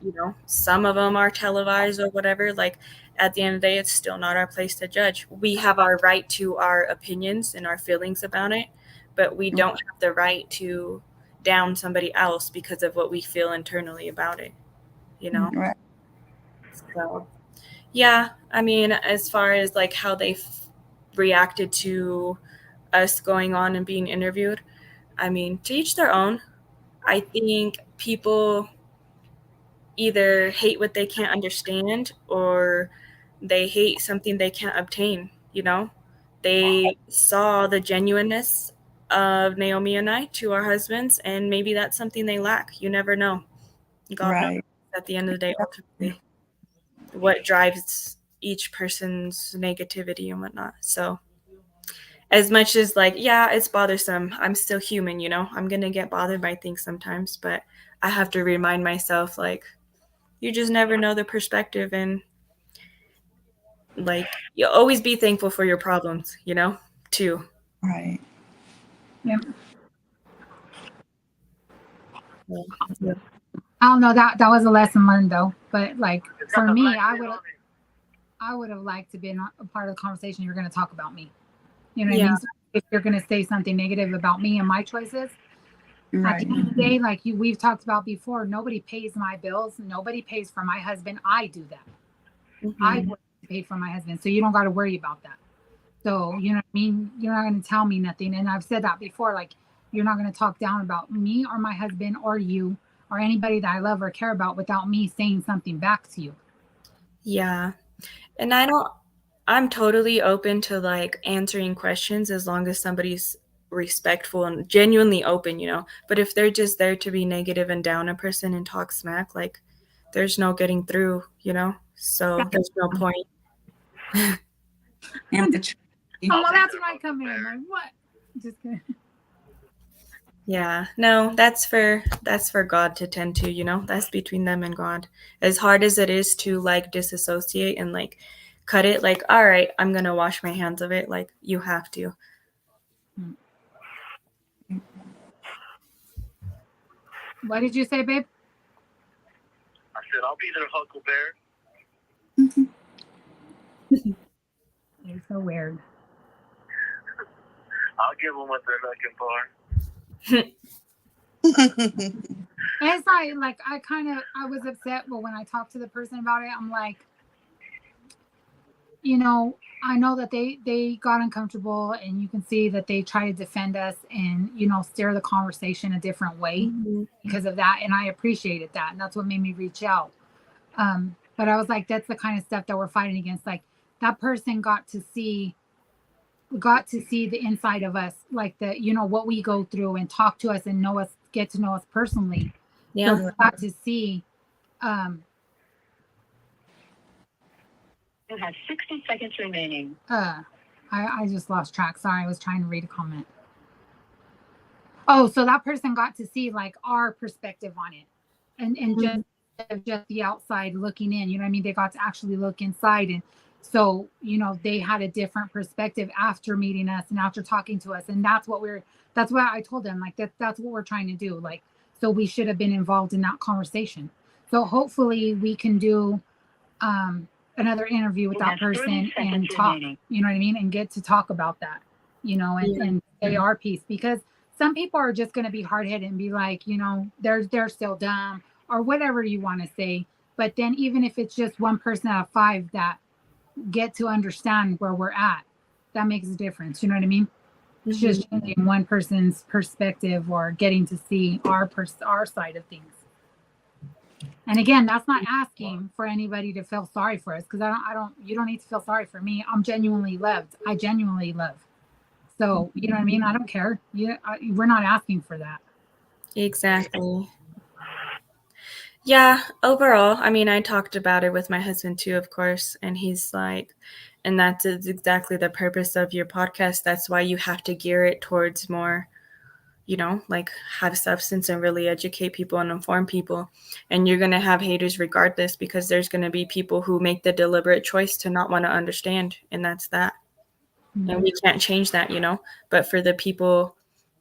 some of them are televised or whatever, like at the end of the day, it's still not our place to judge. We have our right to our opinions and our feelings about it, but we don't have the right to down somebody else because of what we feel internally about it, you know? Right. So, yeah, I mean, as far as like how they reacted to us going on and being interviewed, I mean, to each their own. I think people either hate what they can't understand or they hate something they can't obtain. They saw the genuineness of Naomi and I to our husbands, and maybe that's something they lack. You never know. God knows Right. at the end of the day, ultimately, what drives each person's negativity and whatnot. So, as much as, like, yeah, it's bothersome, I'm still human. I'm going to get bothered by things sometimes, but I have to remind myself, like, you just never know the perspective, and like you'll always be thankful for your problems, too. Right. Yep. Yeah. I don't know, that was a lesson learned though. But like for me, I would have liked to be a part of the conversation. You're going to talk about me. You know what I Yeah. mean? So if you're going to say something negative about me and my choices, at the Right. end of the day, like we've talked about before, nobody pays my bills. Nobody pays for my husband. I do that. I Mm-hmm. pay for my husband, so you don't got to worry about that. So you know what I mean. You're not going to tell me nothing, and I've said that before. Like you're not going to talk down about me or my husband or you or anybody that I love or care about without me saying something back to you. Yeah. And I'm totally open to like answering questions as long as somebody's respectful and genuinely open. But if they're just there to be negative and down a person and talk smack, like there's no getting through. So there's no point. Immature. Oh, well, that's when I come in. Like what? Just kidding. Yeah. No, that's for God to tend to. That's between them and God. As hard as it is to like disassociate and like cut it, like, all right, I'm gonna wash my hands of it. Like you have to. What did you say, babe? I said, I'll be there, Huckleberry. You're so weird. I'll give them what they're looking for. And it's like I was upset, but when I talked to the person about it, I'm like, I know that they got uncomfortable, and you can see that they try to defend us and steer the conversation a different way Mm-hmm. because of that, and I appreciated that, and that's what made me reach out. But I was like, that's the kind of stuff that we're fighting against. Like that person got to see the inside of us, like what we go through, and talk to us and get to know us personally. Yeah. So they got to see. You have 60 seconds remaining. I just lost track. Sorry, I was trying to read a comment. Oh, so that person got to see like our perspective on it, and just the outside looking in. You know what I mean? They got to actually look inside, and so they had a different perspective after meeting us and after talking to us, and that's why I told them like that's what we're trying to do. Like, so we should have been involved in that conversation. So hopefully we can do another interview with that person and talk, you know what I mean? And get to talk about that, and say our piece, because some people are just going to be hard headed and be like, they're still dumb or whatever you want to say. But then even if it's just one person out of 5 that get to understand where we're at, that makes a difference. You know what I mean? It's just changing one person's perspective or getting to see our side of things. And again, that's not asking for anybody to feel sorry for us, because you don't need to feel sorry for me. I'm genuinely loved. I genuinely love. So, you know what I mean? I don't care. We're not asking for that. Exactly. Yeah, overall, I mean, I talked about it with my husband too, of course, and he's like, and that's exactly the purpose of your podcast. That's why you have to gear it towards more, like have substance and really educate people and inform people. And you're going to have haters regardless because there's going to be people who make the deliberate choice to not want to understand, and that's that. And we can't change that. But for the people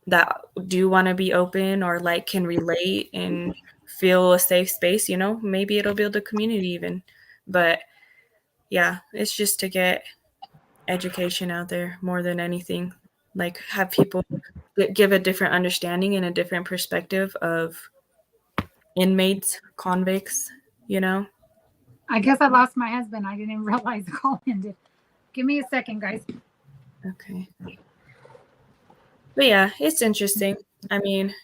that do want to be open or like can relate and feel a safe space, maybe it'll build a community even. But yeah, it's just to get education out there more than anything. Like have people give a different understanding and a different perspective of inmates, convicts. I guess I lost my husband. I didn't even realize the call ended. Give me a second, guys. Okay. But yeah, it's interesting. I mean,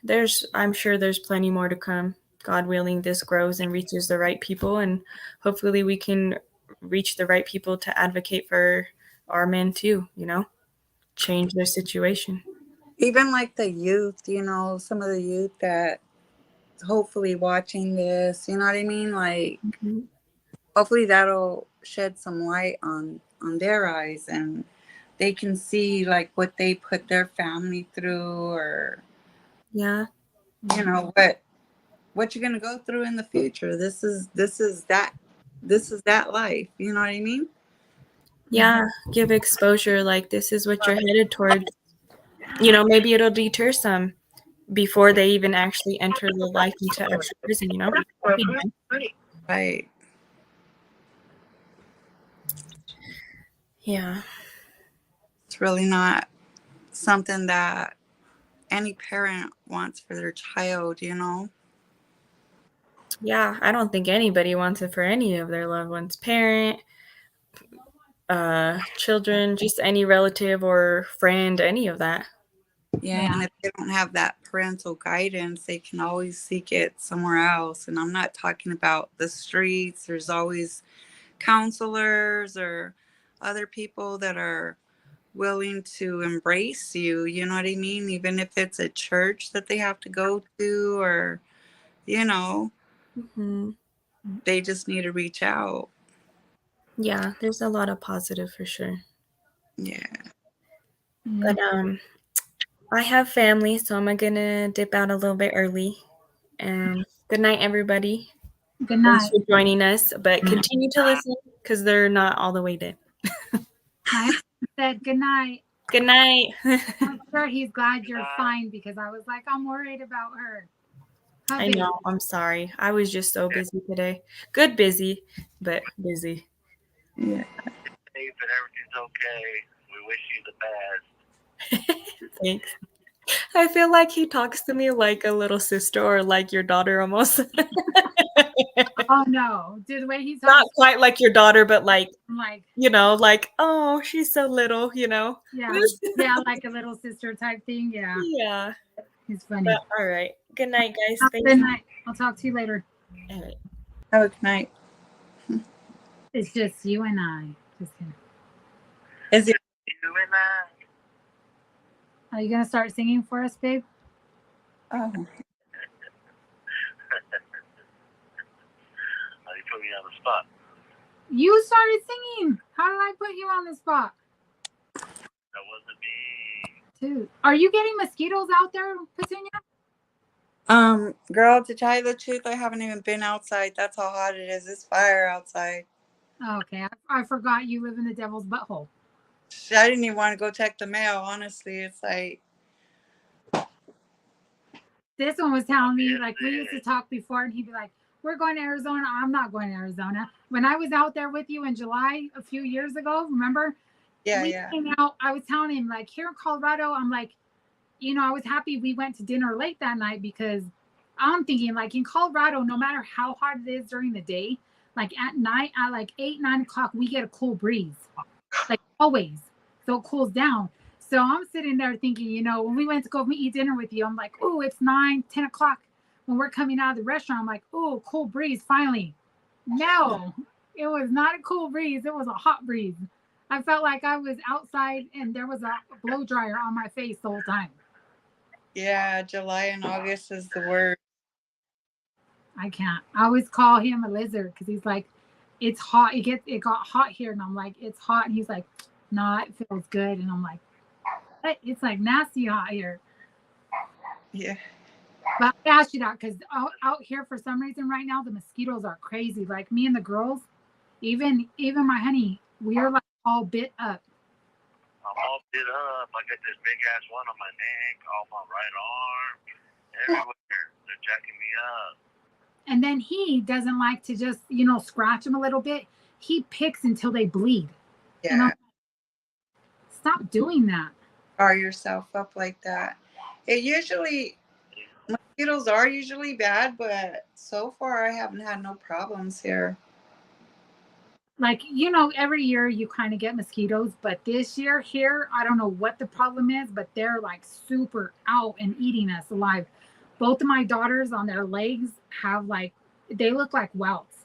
I'm sure there's plenty more to come. God willing, this grows and reaches the right people, and hopefully we can reach the right people to advocate for our men too, change their situation. Even like the youth, some of the youth that hopefully watching this, you know what I mean? Like, Mm-hmm. hopefully that'll shed some light on their eyes, and they can see like what they put their family through, or Yeah. What you're gonna go through in the future. This is that life. You know what I mean? Yeah. Give exposure. Like, this is what you're headed towards. Maybe it'll deter some before they even actually enter the life into actual prison. That'd be nice. Right. Yeah. It's really not something that any parent wants for their child. Yeah, I don't think anybody wants it for any of their loved ones, parent, children, just any relative or friend, any of that. Yeah, and if they don't have that parental guidance, they can always seek it somewhere else. And I'm not talking about the streets. There's always counselors or other people that are willing to embrace you. You know what I mean? Even if it's a church that they have to go to, or, you know, Mm-hmm. they just need to reach out. Yeah, there's a lot of positive for sure. Yeah. But I have family, so I'm gonna dip out a little bit early. Good night, everybody. Good Thanks night. for joining us, but continue to listen because they're not all the way dead. My husband said good night. Good night. I'm sure he's glad you're fine because I was like, I'm worried about her. I know. I'm sorry. I was just so busy today. Good busy, but busy. Yeah. Safe and everything's okay. We wish you the best. Thanks. I feel like he talks to me like a little sister or like your daughter almost. Oh no. The way he's Not quite like your daughter, but like, I'm like, oh, she's so little. yeah, like a little sister type thing. Yeah. Yeah. He's funny. But, all right. Good night, guys. Thank Good you. night. I'll talk to you later. All right. Have a good night. It's just you and I. Just kidding. Is it? You and I. Are you gonna start singing for us, babe? Oh. You put me on the spot. You started singing. How did I put you on the spot? That wasn't me. Dude, are you getting mosquitoes out there, Petunia? Girl, to tell you the truth, I haven't even been outside. That's how hot it is. It's fire outside. Okay, I forgot you live in the devil's butthole. I didn't even want to go check the mail, honestly. It's like, this one was telling me, like, we used to talk before, and he'd be like, we're going to Arizona. I'm not going to Arizona. When I was out there with you in July a few years ago, remember? yeah, we yeah. came out, I was telling him, like, here in Colorado, I'm like, I was happy we went to dinner late that night because I'm thinking, like, in Colorado, no matter how hot it is during the day, like at night, at like 8, 9 o'clock, we get a cool breeze, like always. So it cools down. So I'm sitting there thinking, when we went to go eat dinner with you, I'm like, oh, it's 9, 10 o'clock. When we're coming out of the restaurant, I'm like, oh, cool breeze, finally. No, it was not a cool breeze. It was a hot breeze. I felt like I was outside and there was a blow dryer on my face the whole time. Yeah, July and August is the worst. I can't. I always call him a lizard because he's like, it's hot. It got hot here, and I'm like, it's hot, and he's like, nah, it feels good, and I'm like, what? It's like nasty hot here. Yeah. But I asked you that because out here for some reason right now the mosquitoes are crazy. Like me and the girls, even my honey, we are like all bit up. I'm all bit up. I got this big ass one on my neck, on my right arm, everywhere. They're jacking me up. And then he doesn't like to just scratch them a little bit. He picks until they bleed. And I'm Yeah. like, stop doing that. Bar yourself up like that. It usually, mosquitoes are usually bad, but so far I haven't had no problems here. Like, every year you kind of get mosquitoes, but this year here, I don't know what the problem is, but they're like super out and eating us alive. Both of my daughters on their legs have like, they look like welts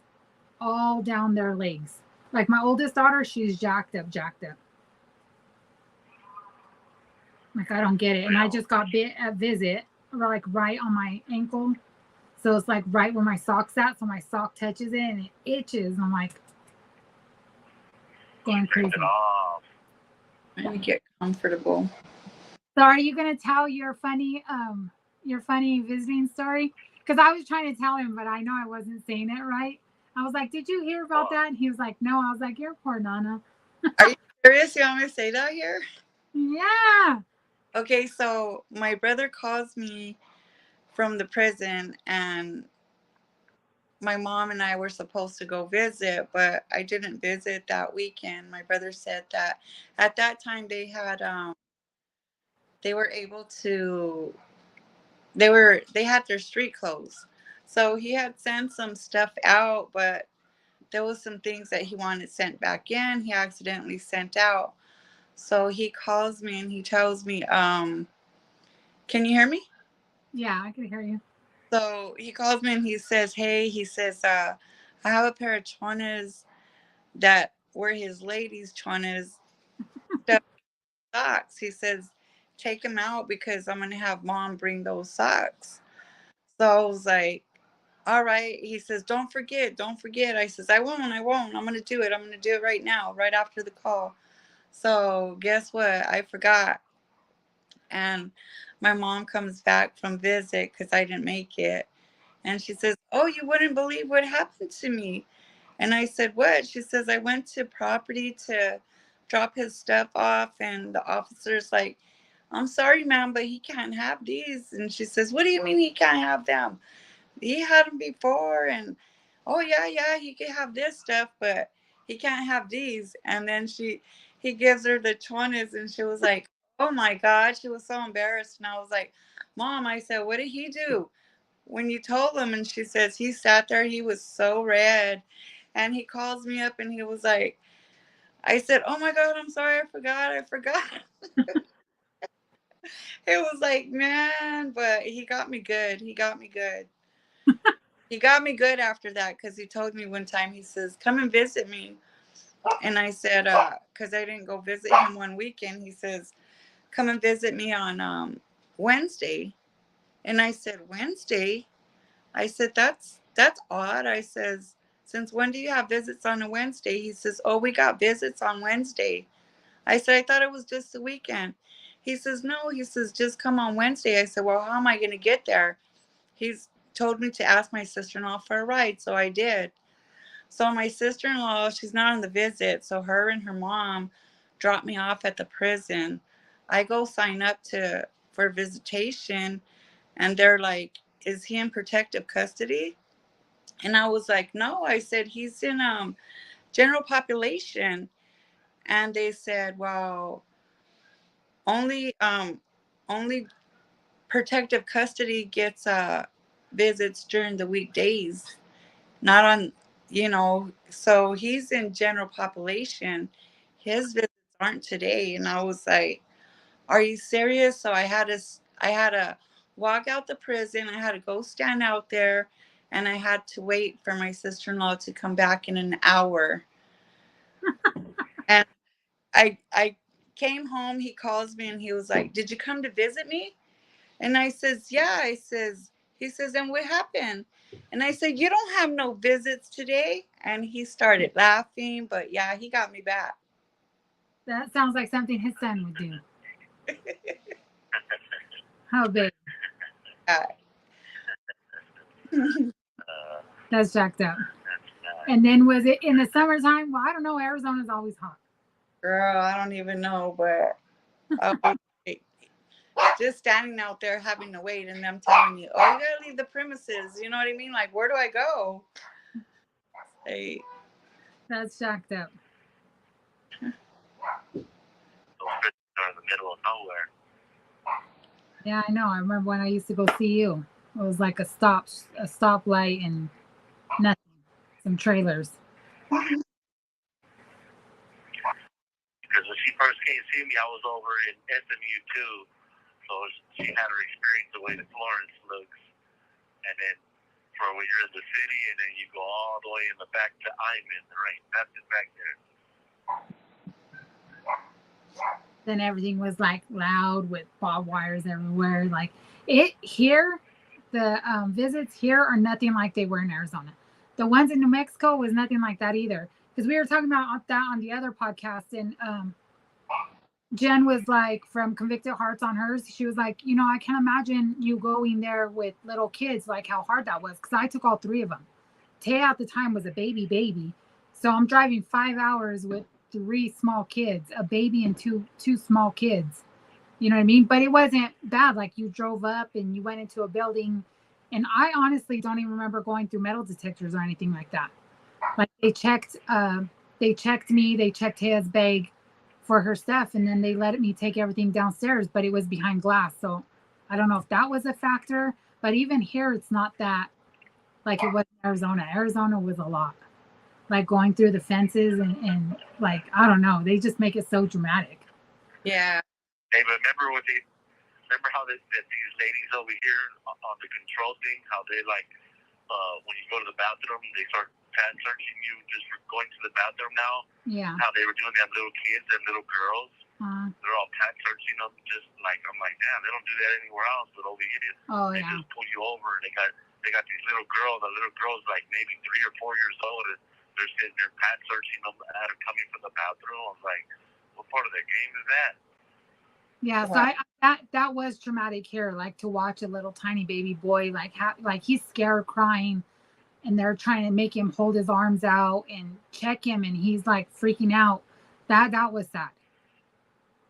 all down their legs. Like my oldest daughter, she's jacked up, jacked up. Like, I don't get it. And I just got bit at visit, like right on my ankle. So it's like right where my sock's at. So my sock touches it and it itches. And I'm like, going crazy. It off. Maybe get comfortable. So are you gonna tell your funny visiting story? Because I was trying to tell him, but I know I wasn't saying it right. I was like, "Did you hear about that?" And he was like, "No." I was like, "You're poor Nana." Are you serious? You want me to say that here? Yeah. Okay, so my brother calls me from the prison, and my mom and I were supposed to go visit, but I didn't visit that weekend. My brother said that at that time they were able to they had their street clothes. So he had sent some stuff out, but there was some things that he wanted sent back in. He accidentally sent out. So he calls me and he tells me, can you hear me? Yeah, I could hear you. So he calls me and he says, hey, he says, I have a pair of chones that were his ladies' chones socks. He says, take them out because I'm going to have mom bring those socks. So I was like, all right. He says, don't forget, don't forget. I says, I won't. I'm going to do it. I'm going to do it right now, right after the call. So guess what? I forgot. And my mom comes back from visit because I didn't make it. And she says, oh, you wouldn't believe what happened to me. And I said, what? She says, I went to property to drop his stuff off. And the officer's like, I'm sorry, ma'am, but he can't have these. And she says, what do you mean he can't have them? He had them before. And oh, yeah, he can have this stuff, but he can't have these. And then he gives her the 20s and she was like, oh my God. She was so embarrassed. And I was like, Mom, I said, what did he do when you told him? And she says, he sat there. He was so red. And he calls me up and he was like, I said, oh my God, I'm sorry. I forgot. It was like, man, but he got me good. He got me good. He got me good after that because he told me one time, he says, come and visit me. And I said, because I didn't go visit him one weekend, he says, come and visit me on Wednesday. And I said, Wednesday? I said, that's odd. I says, since when do you have visits on a Wednesday? He says, oh, we got visits on Wednesday. I said, I thought it was just the weekend. He says, no. He says, just come on Wednesday. I said, well, how am I going to get there? He's told me to ask my sister-in-law for a ride, so I did. So my sister-in-law, she's not on the visit, so her and her mom dropped me off at the prison. I go sign up to for visitation, and they're like, is he in protective custody? And I was like, no. I said, he's in general population. And they said, well, only protective custody gets visits during the weekdays, not on, so he's in general population. His visits aren't today. And I was like, are you serious? So I had to walk out the prison. I had to go stand out there, and I had to wait for my sister-in-law to come back in an hour. And I came home. He calls me and he was like, did you come to visit me? And I says, yeah. I says, He says, and what happened? And I said, you don't have no visits today. And he started laughing, but yeah, he got me back. That sounds like something his son would do. How big? Yeah. That's jacked up. That's nice. And then was it in the summertime? Well, I don't know. Arizona's always hot. Girl, I don't even know, but I was like, just standing out there having to wait and them telling me, oh, you gotta leave the premises. You know what I mean? Like, where do I go? Hey, That's jacked up. Those bitches are in the middle of nowhere. Yeah, I know. I remember when I used to go see you. It was like a stoplight and nothing. Some trailers. Because when she first came to see me, I was over in SMU too. So she had her experience the way that Florence looks. And then for when you're in the city and then you go all the way in the back to Iman, there ain't nothing back there. Then everything was like loud with barbed wires everywhere. Like it here, the visits here are nothing like they were in Arizona. The ones in New Mexico was nothing like that either. Because we were talking about that on the other podcast, and Jen was like from Convicted Hearts on hers. She was like, you know, I can't imagine you going there with little kids, like how hard that was. Because I took all 3 of them. Tay at the time was a baby. So I'm driving 5 hours with 3 small kids, a baby and two small kids. You know what I mean? But it wasn't bad. Like you drove up and you went into a building. And I honestly don't even remember going through metal detectors or anything like that. Like they checked me, they checked Taya's bag for her stuff, and then they let me take everything downstairs, but it was behind glass. So I don't know if that was a factor. But even here, it's not that like it was in Arizona. Arizona was a lot. Like going through the fences and like, I don't know, they just make it so dramatic. yeah. Hey, but remember how these ladies over here on the control thing, how they like, when you go to the bathroom, they start pat searching you just for going to the bathroom now? Yeah. How they were doing them little kids and little girls. They're all pat searching them, just like, I'm like, damn, they don't do that anywhere else, but over here, they just pull you over. And they got these little girls. The little girls like maybe 3 or 4 years old, and they're sitting there pat searching them at them coming from the bathroom. I was like, what part of the game is that? Yeah, so that was traumatic here, like to watch a little tiny baby boy like he's scared, crying, and they're trying to make him hold his arms out and check him, and he's like freaking out. That was sad.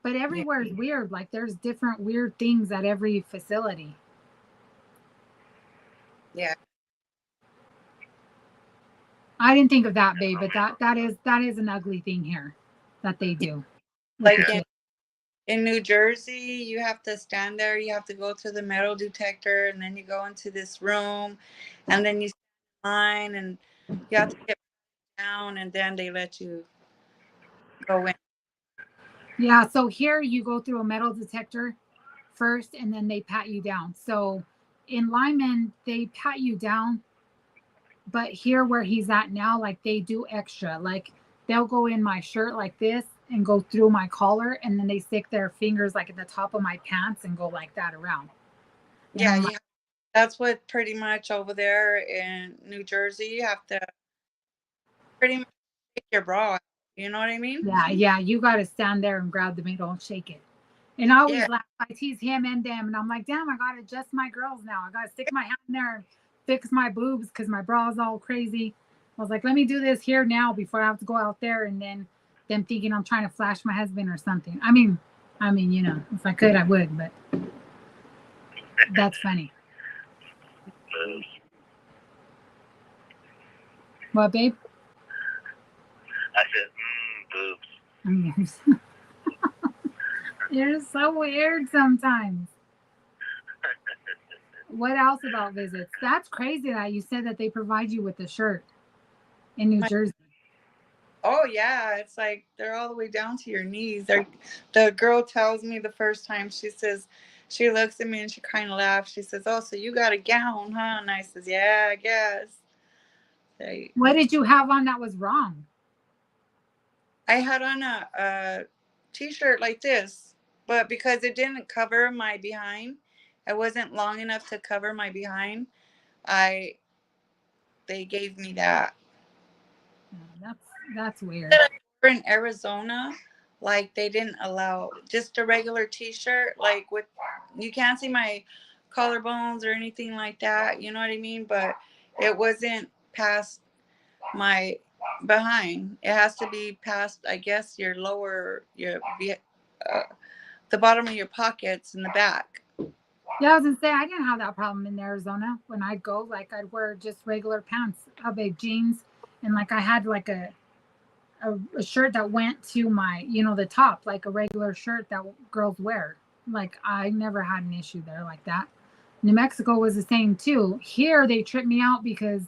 But everywhere is weird. Like there's different weird things at every facility. Yeah. I didn't think of that, babe, but that is an ugly thing here that they do. Like in New Jersey, you have to stand there, you have to go to the metal detector, and then you go into this room, and then you stand in line, and you have to get down, and then they let you go in. Yeah, so here you go through a metal detector first, and then they pat you down. So in Lyman, they pat you down, but here where he's at now, like they do extra. Like they'll go in my shirt like this and go through my collar, and then they stick their fingers like at the top of my pants and go like that around. Yeah, that's what pretty much over there in New Jersey, you have to pretty much take your bra out. You know what I mean? Yeah, you got to stand there and grab the middle and shake it. And I always Yeah. laugh. I tease him and them, and I'm like, damn, I got to adjust my girls now. I got to stick my hand in there and fix my boobs because my bra's all crazy. I was like, let me do this here now before I have to go out there, and then them thinking I'm trying to flash my husband or something. I mean, you know, if I could, I would, but that's funny. What, babe? I said, boobs. You're so weird sometimes. What else about visits? That's crazy that you said that they provide you with a shirt in New Jersey. Oh yeah, it's like they're all the way down to your knees. The girl tells me the first time, she says, she looks at me and she kind of laughs. She says, "Oh, so you got a gown, huh?" And I says, "Yeah, I guess." What did you have on that was wrong? I had on a t-shirt like this, but because it didn't cover my behind, I wasn't long enough to cover my behind. I They gave me that. That's weird. In Arizona, like they didn't allow just a regular t-shirt, like with, you can't see my collarbones or anything like that, you know what I mean? But it wasn't past my behind. It has to be past, I guess, your lower, uh, the bottom of your pockets in the back. Yeah, I was gonna say I didn't have that problem in Arizona. When I go, like I'd wear just regular pants, big jeans, and like I had like a shirt that went to my, the top, like a regular shirt that girls wear. Like I never had an issue there like that. New Mexico was the same too. Here they tripped me out because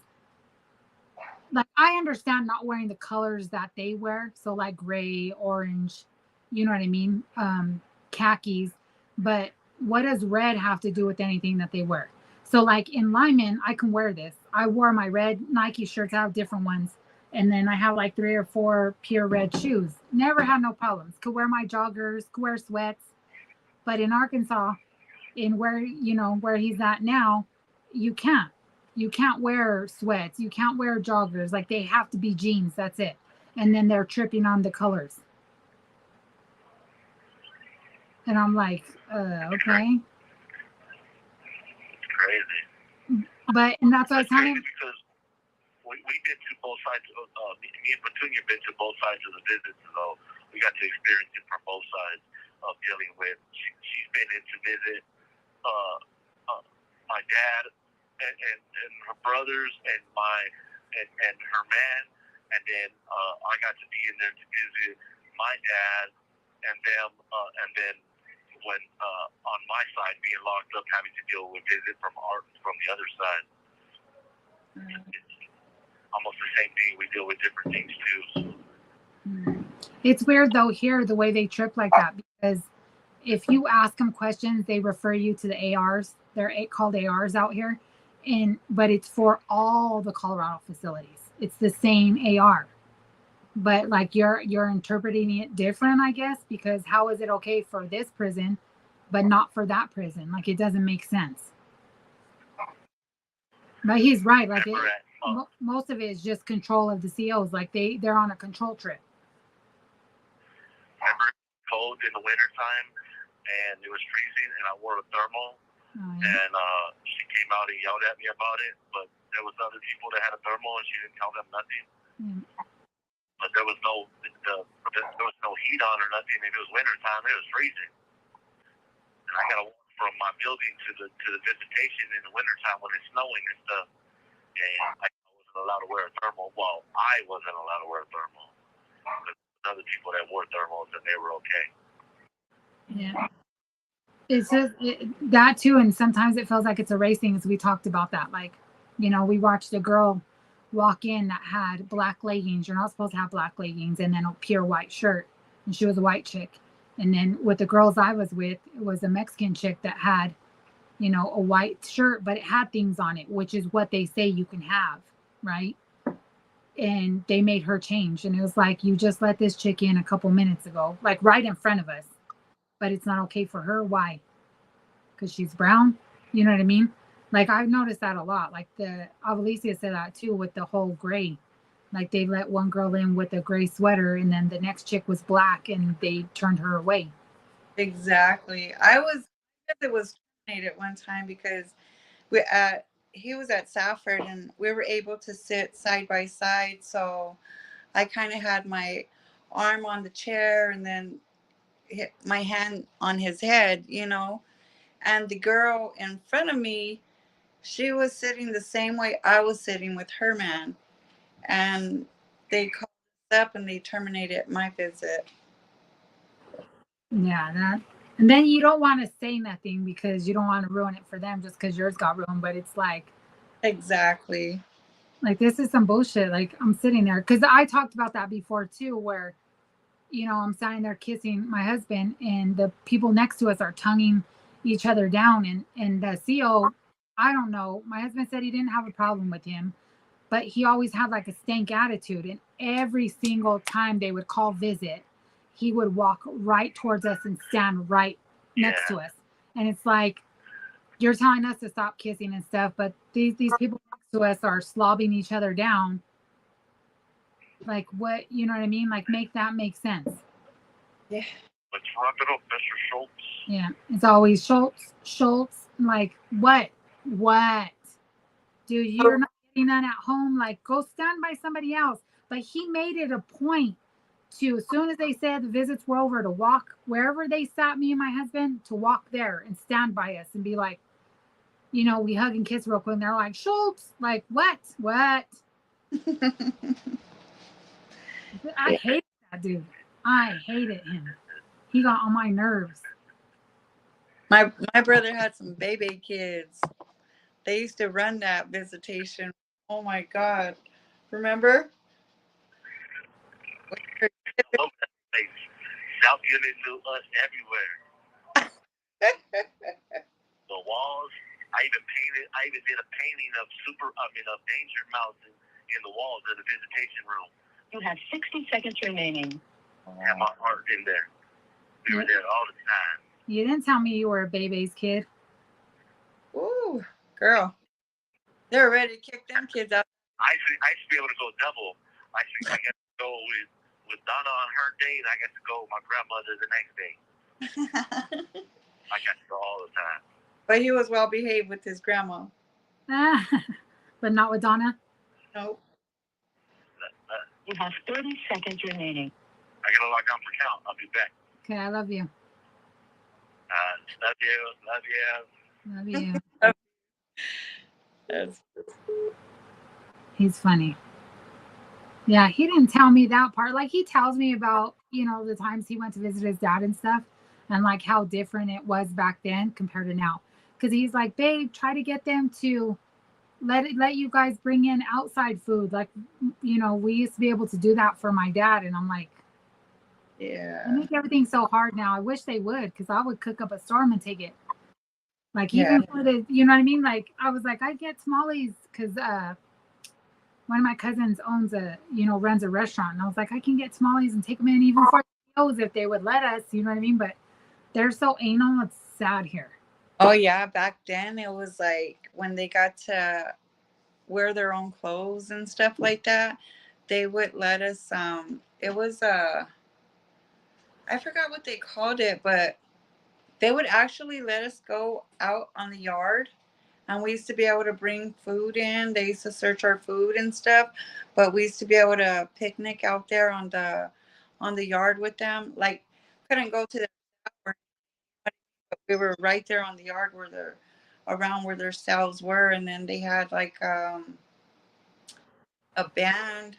like I understand not wearing the colors that they wear, so like gray, orange, you know what I mean, khakis. But what does red have to do with anything that they wear? So like in Lyman, I can wear this. I wore my red Nike shirts. I have different ones, and then I have like 3 or 4 pure red shoes. Never had no problems. Could wear my joggers, could wear sweats. But in Arkansas, in where he's at now, you can't. You can't wear sweats. You can't wear joggers. Like they have to be jeans. That's it. And then they're tripping on the colors. And I'm like, okay. It's crazy. And that's what I was It's crazy telling. because we been to both sides. Me and Petunia been to both sides of the visit, so we got to experience it from both sides of dealing with. She's been in to visit my dad and her brothers and and her man, and then I got to be in there to visit my dad and them, and then when on my side being locked up, having to deal with visit from the other side. It's almost the same thing. We deal with different things too. It's weird though here the way they trip like that, because if you ask them questions, they refer you to the ARs. They're called ARs out here, but it's for all the Colorado facilities. It's the same AR, but like you're interpreting it different, I guess, because how is it okay for this prison, but not for that prison? Like it doesn't make sense. But he's right. Like most of it is just control of the COs. Like they're on a control trip. Remember, cold in the wintertime, and it was freezing, and I wore a thermal, and she came out and yelled at me about it, but there was other people that had a thermal, and she didn't tell them nothing. But there was no heat on or nothing, and it was wintertime, it was freezing. And I got to walk from my building to the visitation in the wintertime when it's snowing and stuff, and I wasn't allowed to wear a thermal. Well, I wasn't allowed to wear a thermal. But other people that wore thermals, and they were okay. Yeah. It's just that too, and sometimes it feels like it's a racing, as we talked about that. Like, we watched a girl walk in that had black leggings. You're not supposed to have black leggings, and then a pure white shirt, and she was a white chick. And then with the girls I was with, it was a Mexican chick that had, a white shirt, but it had things on it, which is what they say you can have, right? And they made her change, and it was like, you just let this chick in a couple minutes ago, like right in front of us, but it's not okay for her. Why? Because she's brown. You know what I mean? Like I've noticed that a lot. Like Alicia said that too with the whole gray. Like they let one girl in with a gray sweater, and then the next chick was black, and they turned her away. Exactly. It was terminated one time because he was at Safford, and we were able to sit side by side. So I kind of had my arm on the chair and then my hand on his head, and the girl in front of me, she was sitting the same way I was sitting with her man, and they called us up and they terminated my visit. Yeah, and then you don't want to say nothing because you don't want to ruin it for them just because yours got ruined. But it's like, exactly, like this is some bullshit. Like I'm sitting there because I talked about that before too, where I'm standing there kissing my husband, and the people next to us are tonguing each other down, and the CO, I don't know. My husband said he didn't have a problem with him, but he always had like a stank attitude, and every single time they would call visit, he would walk right towards us and stand right next to us. And it's like, You're telling us to stop kissing and stuff, but these people next to us are slobbing each other down. Like what, you know what I mean? Like make that make sense. Yeah. Let's wrap it up, Mr. Schultz. Yeah. It's always Schultz. Like what? What? Dude, you're not getting none at home. Like go stand by somebody else. But he made it a point to, as soon as they said the visits were over, to walk wherever they sat, me and my husband, to walk there and stand by us and be like, you know, we hug and kiss real quick. And they're like, Schultz, like, what? What? I hate that dude. I hated him. He got on my nerves. My brother had some baby kids. They used to run that visitation. Oh my God. Remember? I love that place. South giving to us everywhere. The walls. I even did a painting of Danger Mountain in the walls of the visitation room. You have 60 seconds remaining. Had my heart in there. We were there all the time. You didn't tell me you were a baby's kid. Ooh, girl. They're ready to kick them kids out. I used to be able to go double. I got to go with Donna on her day, and I got to go with my grandmother the next day. I got to go all the time. But he was well behaved with his grandma. But not with Donna? Nope. You have 30 seconds remaining. I got to log down for count. I'll be back. Okay, I love you. Love you. Love you. That's... He's funny. Yeah, he didn't tell me that part. Like he tells me about, you know, the times he went to visit his dad and stuff, and like how different it was back then compared to now. Because he's like, babe, try to get them to let you guys bring in outside food. Like, you know, we used to be able to do that for my dad. And I'm like, yeah, they make everything so hard now. I wish they would, because I would cook up a storm and take it. Like even for the, you know what I mean? Like I was like, I get tamales because one of my cousins runs a restaurant, and I was like, I can get tamales and take them in even for those if they would let us. You know what I mean? But they're so anal. It's sad here. Oh yeah, back then it was like when they got to wear their own clothes and stuff like that, they would let us. It was I forgot what they called it, but they would actually let us go out on the yard, and we used to be able to bring food in. They used to search our food and stuff, but we used to be able to picnic out there on the yard with them. Like couldn't go to the but we were right there on the yard around where their cells were, and then they had like a band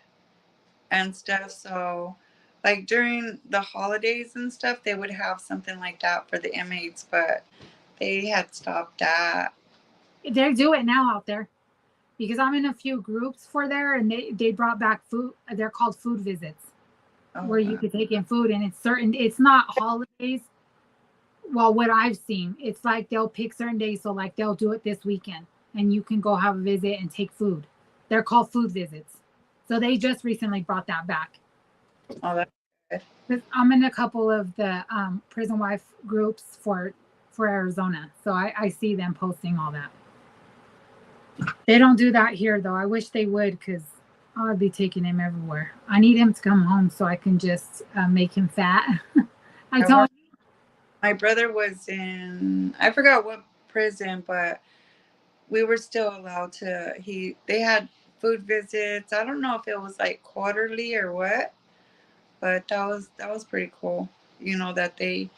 and stuff. So like during the holidays and stuff, they would have something like that for the inmates, but they had stopped that. They do it now out there, because I'm in a few groups for there, and they brought back food. They're called food visits, where you could take in food, and it's not holidays. Well, what I've seen, it's like they'll pick certain days. So like they'll do it this weekend, and you can go have a visit and take food. They're called food visits. So they just recently brought that back. Oh, that's good. I'm in a couple of the prison wife groups for Arizona. So I see them posting all that. They don't do that here though. I wish they would, because I would be taking him everywhere. I need him to come home so I can just make him fat. I told him. My brother was in, I forgot what prison, but we were still allowed to, they had food visits. I don't know if it was like quarterly or what, but that was pretty cool. You know, that they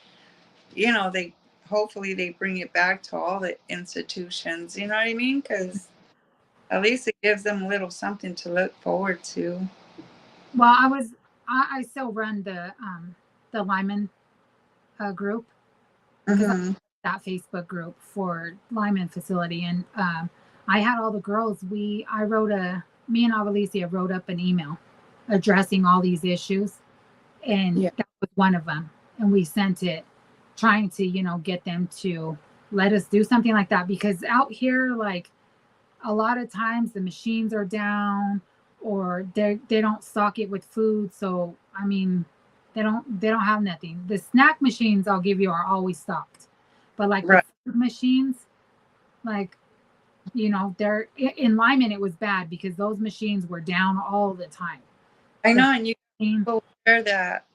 hopefully they bring it back to all the institutions, you know what I mean? Because at least it gives them a little something to look forward to. Well, I still run the Lyman group, that Facebook group for Lyman facility, and I had all the girls. Me and Alicia wrote up an email addressing all these issues, and that was one of them. And we sent it, trying to get them to let us do something like that, because out here, like a lot of times the machines are down, or they don't stock it with food. So I mean, they don't have nothing. The snack machines, I'll give you, are always stocked, but like the food machines, Like, you know, they're in Lyman, it was bad because those machines were down all the time. I The know, and you machine- go there that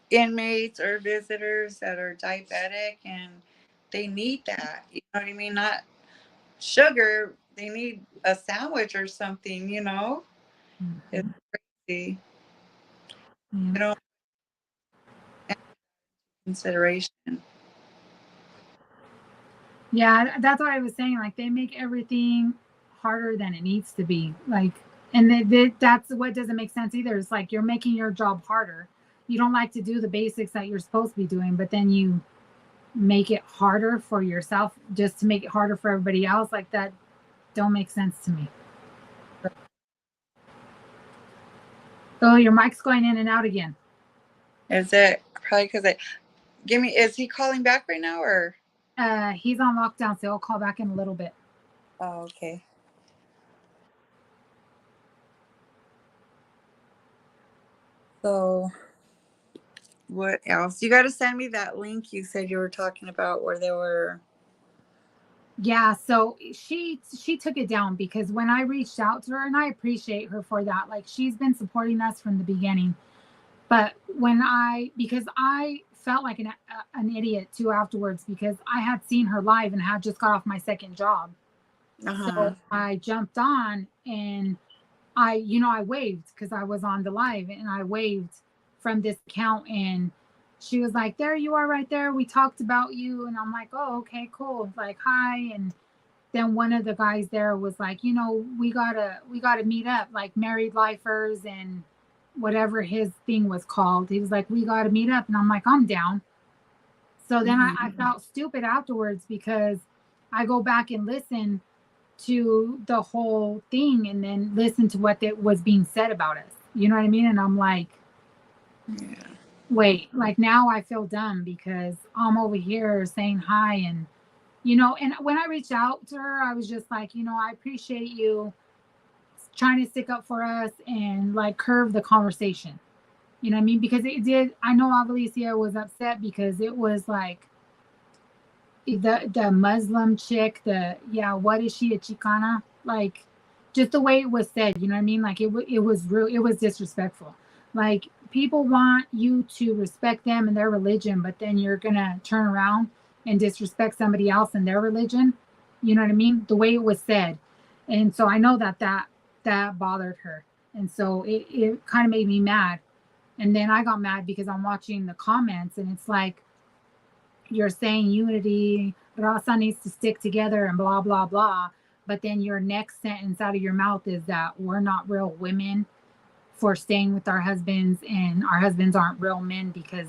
inmates or visitors that are diabetic and they need that. You know what I mean? Not sugar. They need a sandwich or something, you know? It's Mhm. crazy. Yeah. I don't take consideration. Yeah, that's what I was saying. Like, they make everything harder than it needs to be. Like, and that's what doesn't make sense either. It's like you're making your job harder. You don't like to do the basics that you're supposed to be doing, but then you make it harder for yourself just to make it harder for everybody else. Like, that don't make sense to me. Oh, your mic's going in and out again. Is it probably because is he calling back right now or? He's on lockdown, so I'll call back in a little bit. Oh, okay. So, what else? You got to send me that link you said you were talking about where they were. Yeah, so she took it down because when I reached out to her, and I appreciate her for that. Like, she's been supporting us from the beginning. But because I felt like an idiot too afterwards because I had seen her live and had just got off my second job. Uh-huh. So I jumped on and I waved because I was on the live and I waved from this account and she was like, "There you are right there. We talked about you." And I'm like, "Oh, okay, cool." Like, "Hi." And then one of the guys there was like, "We gotta meet up, like married lifers and whatever his thing was called." He was like, "We gotta meet up." And I'm like, "I'm down." So then Mhm. I felt stupid afterwards because I go back and listen to the whole thing and then listen to what was being said about us. You know what I mean? And I'm like, Yeah. wait, like now I feel dumb because I'm over here saying hi and when I reached out to her, I was just like, I appreciate you trying to stick up for us and like curve the conversation. You know what I mean? Because I know Alicia was upset because it was like the Muslim chick, what is she, a Chicana? Like, just the way it was said, you know what I mean? Like, it was real, it was disrespectful. Like, people want you to respect them and their religion, but then you're gonna turn around and disrespect somebody else and their religion. You know what I mean? The way it was said. And so I know that bothered her. And so it kind of made me mad. And then I got mad because I'm watching the comments and it's like, you're saying unity, Rasa needs to stick together and blah, blah, blah. But then your next sentence out of your mouth is that we're not real women for staying with our husbands and our husbands aren't real men because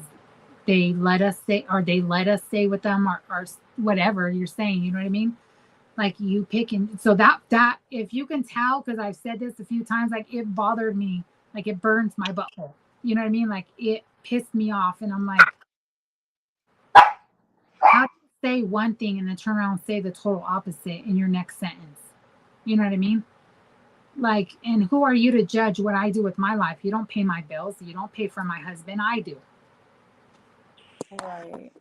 they let us stay with them or whatever you're saying. You know what I mean? Like you pick and so that if you can tell, because I've said this a few times, like it bothered me, like it burns my butthole. You know what I mean? Like it pissed me off, and I'm like, how do you say one thing and then turn around and say the total opposite in your next sentence? You know what I mean? Like, and who are you to judge what I do with my life? You don't pay my bills. You don't pay for my husband. I do. Right.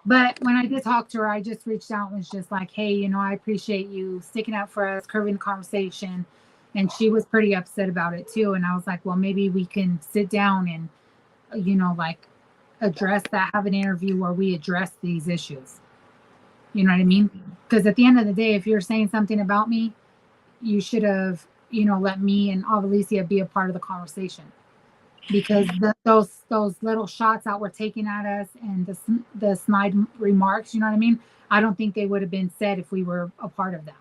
But when I did talk to her, I just reached out and was just like, hey, I appreciate you sticking up for us, curving the conversation. And she was pretty upset about it too. And I was like, well, maybe we can sit down and, like address that, have an interview where we address these issues. You know what I mean? Because at the end of the day, if you're saying something about me, you should have, let me and Alicia be a part of the conversation. Because those little shots that were taken at us and the snide remarks, you know what I mean? I don't think they would have been said if we were a part of that.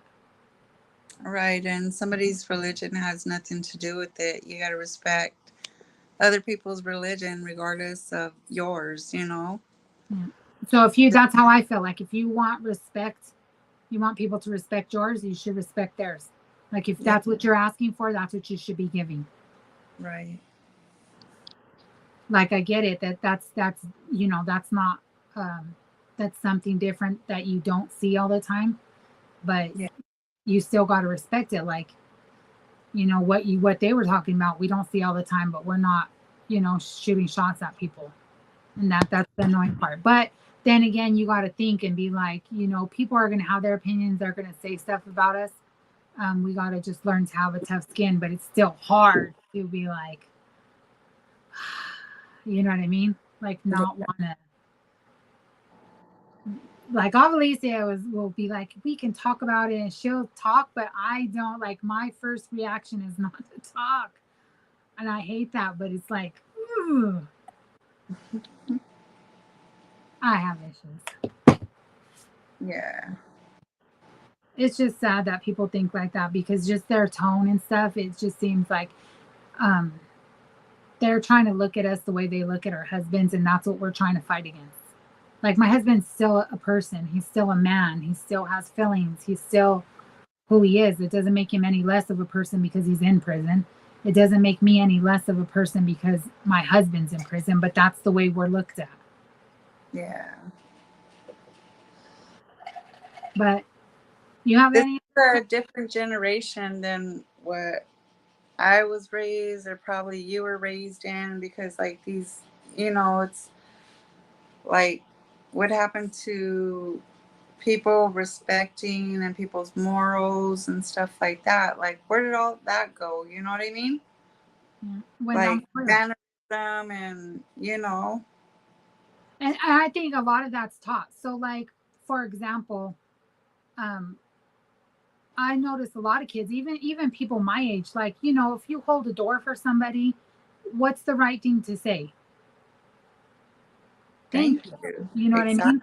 Right. And somebody's religion has nothing to do with it. You got to respect other people's religion regardless of yours, you know? Yeah. So that's how I feel. Like if you want respect, you want people to respect yours, you should respect theirs. Like if Yeah. that's what you're asking for, that's what you should be giving. Right. Like I get it that's that's not that's something different that you don't see all the time, but Yeah. you still got to respect it. Like what they were talking about, we don't see all the time, but we're not shooting shots at people, and that's the annoying part. But then again, you got to think and be like, people are going to have their opinions. They're going to say stuff about us. We got to just learn to have a tough skin, but it's still hard to be like, you know what I mean? Like not want to, like Alicia will be like, we can talk about it and she'll talk, but I don't, like, my first reaction is not to talk. And I hate that, but it's like, ooh, I have issues. Yeah. It's just sad that people think like that because just their tone and stuff, it just seems like they're trying to look at us the way they look at our husbands, and that's what we're trying to fight against. Like, my husband's still a person. He's still a man. He still has feelings. He's still who he is. It doesn't make him any less of a person because he's in prison. It doesn't make me any less of a person because my husband's in prison, but that's the way we're looked at. Yeah. But you have This any? is a different generation than what I was raised, or probably you were raised in, because like these, it's like what happened to people respecting and people's morals and stuff like that. Like, where did all that go? You know what I mean? When Like mannerism and And I think a lot of that's taught. So, like, for example, I notice a lot of kids, even people my age, like, if you hold a door for somebody, what's the right thing to say? Thank you. You know what I mean?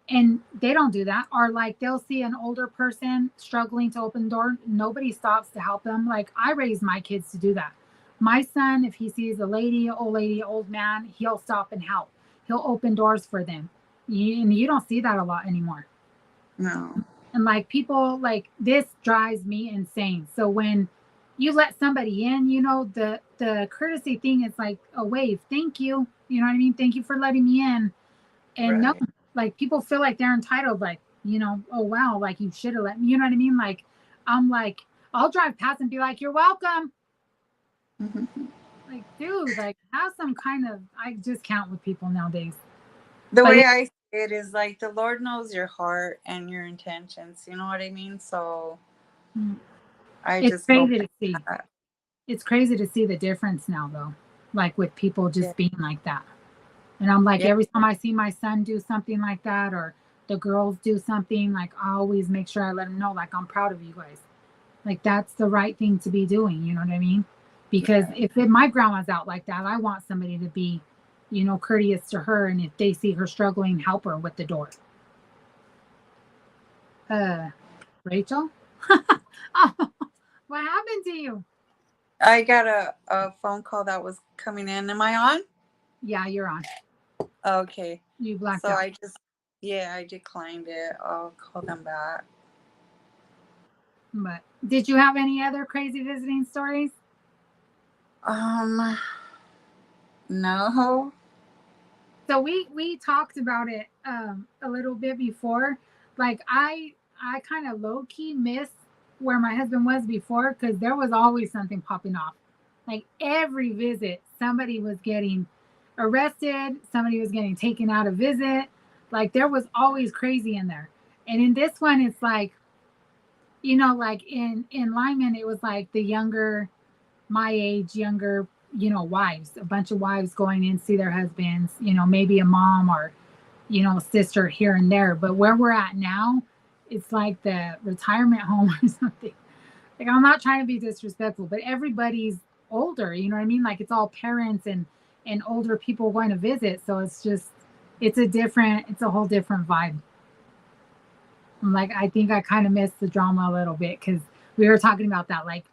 And they don't do that. Or like they'll see an older person struggling to open the door. Nobody stops to help them. Like, I raised my kids to do that. My son, if he sees a lady, old man, he'll stop and help. He'll open doors for them. And you don't see that a lot anymore. No. And like, people, like, this drives me insane. So when you let somebody in, the courtesy thing is like a wave. Thank you. You know what I mean? Thank you for letting me in. And Right. no, like, people feel like they're entitled, like, oh wow, like, you should have let me, you know what I mean? Like, I'm like, I'll drive past and be like, you're welcome. Mm-hmm. Like, dude, like, have some kind of, I just can't with people nowadays. The way I see it is like the Lord knows your heart and your intentions. You know what I mean? So I just crazy to see. It's crazy to see the difference now, though, like with people just being like that. And I'm like, every time I see my son do something like that, or the girls do something, like, I always make sure I let them know, like, I'm proud of you guys. Like, that's the right thing to be doing. You know what I mean? Because if my grandma's out like that, I want somebody to be, courteous to her. And if they see her struggling, help her with the door. Rachel? Oh, what happened to you? I got a phone call that was coming in. Am I on? Yeah, you're on. Okay. You blacked out. I declined it. I'll call them back. But did you have any other crazy visiting stories? No. So we talked about it a little bit before. Like, I kind of low key miss where my husband was before, because there was always something popping off. Like, every visit, somebody was getting arrested, somebody was getting taken out of visit. Like, there was always crazy in there. And in this one, it's like, like in Lyman, it was like the younger, my age, younger, wives, a bunch of wives going in to see their husbands, maybe a mom or, sister here and there. But where we're at now, it's like the retirement home or something. Like, I'm not trying to be disrespectful, but everybody's older, you know what I mean? Like, it's all parents and older people going to visit. So it's a whole different vibe. Like, I think I kind of missed the drama a little bit, because we were talking about that. Like,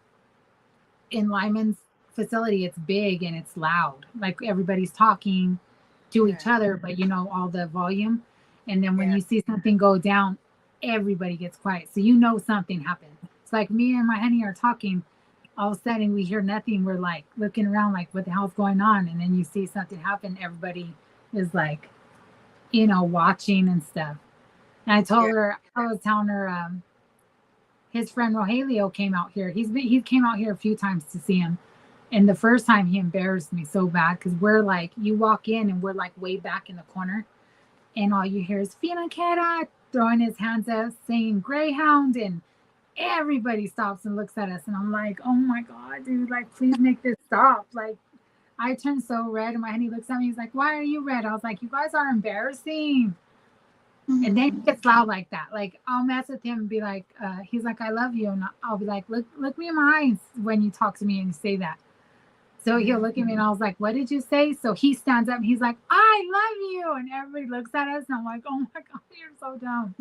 in Lyman's facility, it's big and it's loud. Like, everybody's talking to each other, but all the volume. And then when you see something go down, everybody gets quiet. So something happened. It's like me and my honey are talking. All of a sudden we hear nothing. We're like looking around like, what the hell's going on? And then you see something happen. Everybody is like, watching and stuff. And I was telling her, his friend Rogelio came out here. He came out here a few times to see him. And the first time he embarrassed me so bad, because we're like, you walk in and we're like way back in the corner. and all you hear is Finaquera throwing his hands up, saying Greyhound, and everybody stops and looks at us, and I'm like, oh my god, dude, like please make this stop. Like I turned so red, and my honey looks at me, he's like, why are you red? I was like, you guys are embarrassing. And then he gets loud like that. Like I'll mess with him and be like, he's like, I love you, and I'll be like, look me in my eyes when you talk to me and you say that. So he'll look at me and I was like, what did you say? So he stands up and he's like, I love you. And everybody looks at us and I'm like, oh my God, you're so dumb.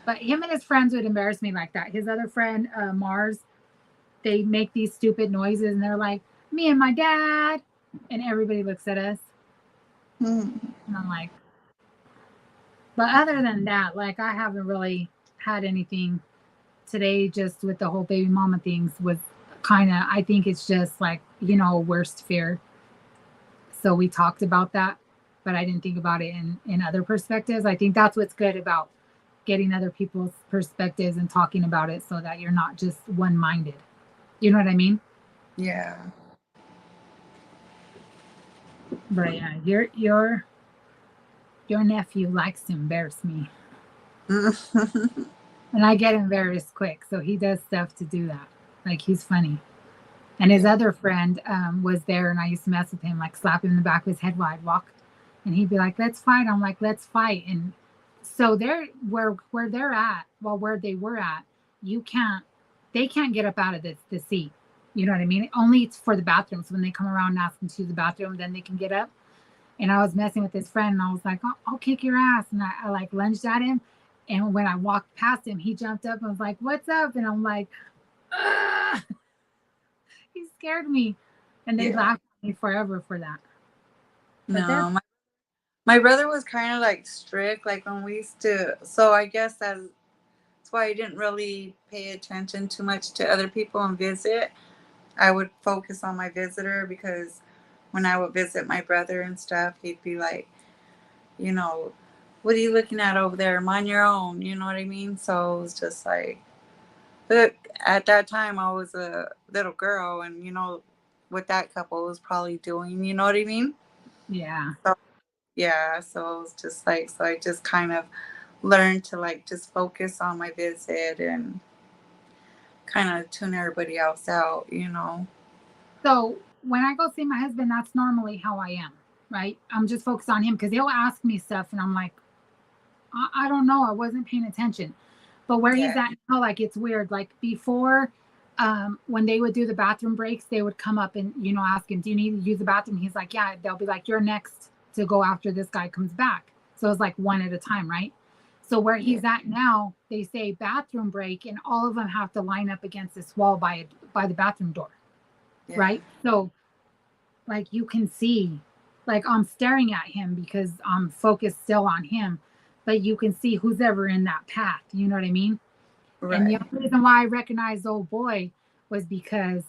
But him and his friends would embarrass me like that. His other friend, Mars, they make these stupid noises and they're like, me and my dad. And everybody looks at us. And I'm like, but other than that, like I haven't really had anything today, just with the whole baby mama things was kind of, I think it's just like, worst fear. So we talked about that, but I didn't think about it in other perspectives. I think that's what's good about getting other people's perspectives and talking about it so that you're not just one-minded. You know what I mean? Yeah. But yeah, your nephew likes to embarrass me. And I get embarrassed quick, so he does stuff to do that. Like he's funny. And his other friend was there, and I used to mess with him, like slap him in the back of his head while I'd walk, and he'd be like, "Let's fight." I'm like, "Let's fight." And so they're where they're at, well, where they were at, they can't get up out of the seat. You know what I mean? Only it's for the bathroom. So when they come around and ask them to use the bathroom, then they can get up. And I was messing with his friend, and I was like, I'll kick your ass. And I like lunged at him. And when I walked past him, he jumped up and was like, what's up? And I'm like, ugh. He scared me. And they laughed at me forever for that. But no, my brother was kind of like strict, like when we used to, so I guess that's why I didn't really pay attention too much to other people and visit. I would focus on my visitor because when I would visit my brother and stuff, he'd be like, what are you looking at over there? I'm on your own. You know what I mean? So it was just like, but at that time I was a little girl, and what that couple was probably doing. You know what I mean? yeah. So, yeah. So it was just like, so I just kind of learned to like just focus on my visit and kind of tune everybody else out. So when I go see my husband, that's normally how I am, right? I'm just focused on him because he'll ask me stuff and I'm like, I don't know. I wasn't paying attention. But where he's at now, like it's weird. Like before, when they would do the bathroom breaks, they would come up and, ask him, do you need to use the bathroom? He's like, yeah. They'll be like, you're next to go after this guy comes back. So it's like one at a time, right? So where he's at now, they say bathroom break, and all of them have to line up against this wall by the bathroom door, right? So like you can see, like I'm staring at him because I'm focused still on him, but you can see who's ever in that path. You know what I mean? Right. And the only reason why I recognized old boy was because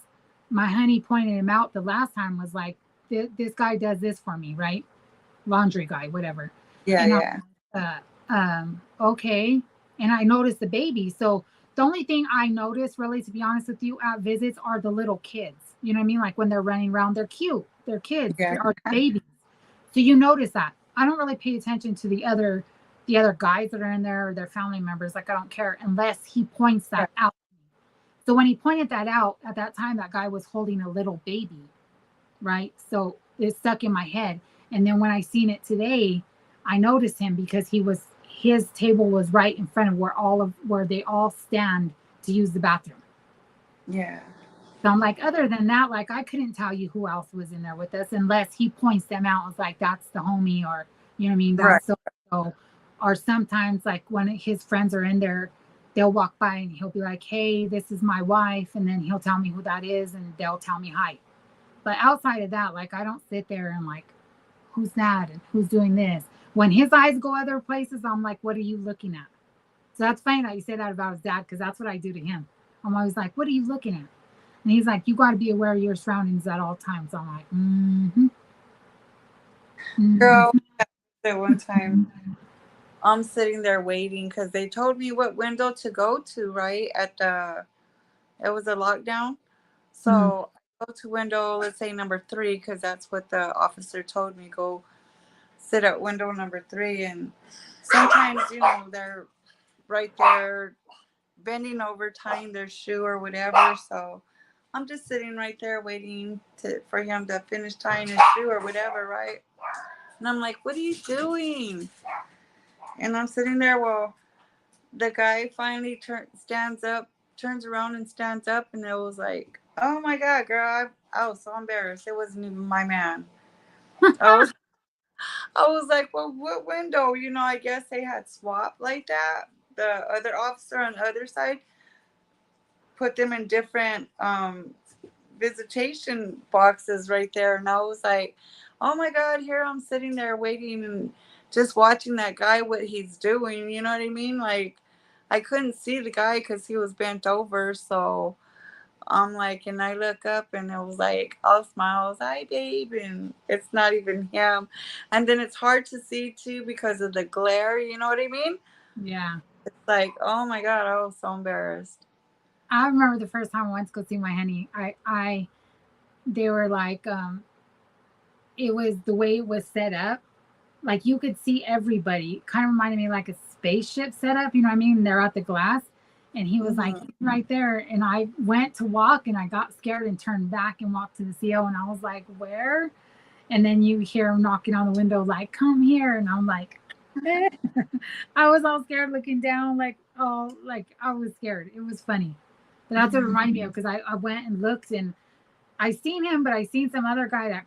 my honey pointed him out the last time, was like, this guy does this for me, right? Laundry guy, whatever. Yeah. Okay. And I noticed the baby. So the only thing I notice, really, to be honest with you, at visits are the little kids. You know what I mean? Like when they're running around, they're cute. They're kids. Yeah. They're babies. So you notice that. I don't really pay attention to the other guys that are in there or their family members. Like I don't care unless he points that out. So when he pointed that out at that time, that guy was holding a little baby, right? So it stuck in my head. And then when I seen it today, I noticed him because his table was right in front of where they all stand to use the bathroom. Yeah. So I'm like, other than that, like I couldn't tell you who else was in there with us unless he points them out. It's like, that's the homie, or you know what I mean? That's so. Or sometimes like when his friends are in there, they'll walk by and he'll be like, hey, this is my wife. And then he'll tell me who that is and they'll tell me hi. But outside of that, like I don't sit there and like, who's that and who's doing this? When his eyes go other places, I'm like, what are you looking at? So that's funny that you say that about his dad, because that's what I do to him. I'm always like, what are you looking at? And he's like, you got to be aware of your surroundings at all times. So I'm like, Girl, at one time, I'm sitting there waiting because they told me what window to go to, right? It was a lockdown. So I go to window, let's say number 3, because that's what the officer told me, go sit at window number 3, and sometimes, they're right there bending over, tying their shoe or whatever. So I'm just sitting right there waiting for him to finish tying his shoe or whatever, right? And I'm like, what are you doing? And I'm sitting there. Well, the guy finally turns around and stands up, and it was like, oh my God, girl, I was so embarrassed. It wasn't even my man. I was, I was like, well, what window? I guess they had swapped like that. The other officer on the other side put them in different visitation boxes right there, and I was like, oh my God, here I'm sitting there waiting and just watching that guy, what he's doing. You know what I mean? Like, I couldn't see the guy because he was bent over. So I'm like, and I look up, and it was like, all smiles, hi babe, and it's not even him. And then it's hard to see too because of the glare. You know what I mean? Yeah. It's like, oh my God, I was so embarrassed. I remember the first time I went to go see my honey. They were like, it was the way it was set up. Like you could see everybody. Kind of reminded me like a spaceship setup. You know what I mean? They're at the glass, and he was like right there. And I went to walk, and I got scared and turned back and walked to the CO. And I was like, where? And then you hear him knocking on the window, like, come here. And I'm like, eh. I was all scared looking down, like, oh, like I was scared. It was funny. But that's what it reminded me of, because I went and looked, and I seen him, but I seen some other guy that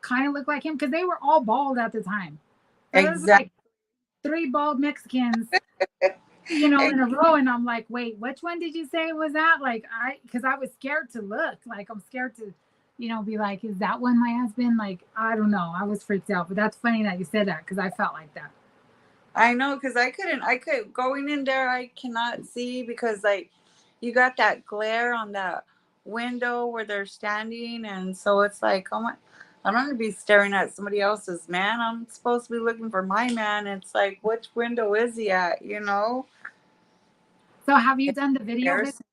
kind of looked like him, because they were all bald at the time. So there's like 3 bald Mexicans, in a row. And I'm like, wait, which one did you say was that? Like, because I was scared to look. Like, I'm scared to, be like, is that one my husband? Like, I don't know. I was freaked out. But that's funny that you said that, because I felt like that. I know, because I could going in there, I cannot see because like you got that glare on that window where they're standing, and so it's like, oh my, I'm not gonna be staring at somebody else's man. I'm supposed to be looking for my man. It's like, which window is he at? So have you done the video visit?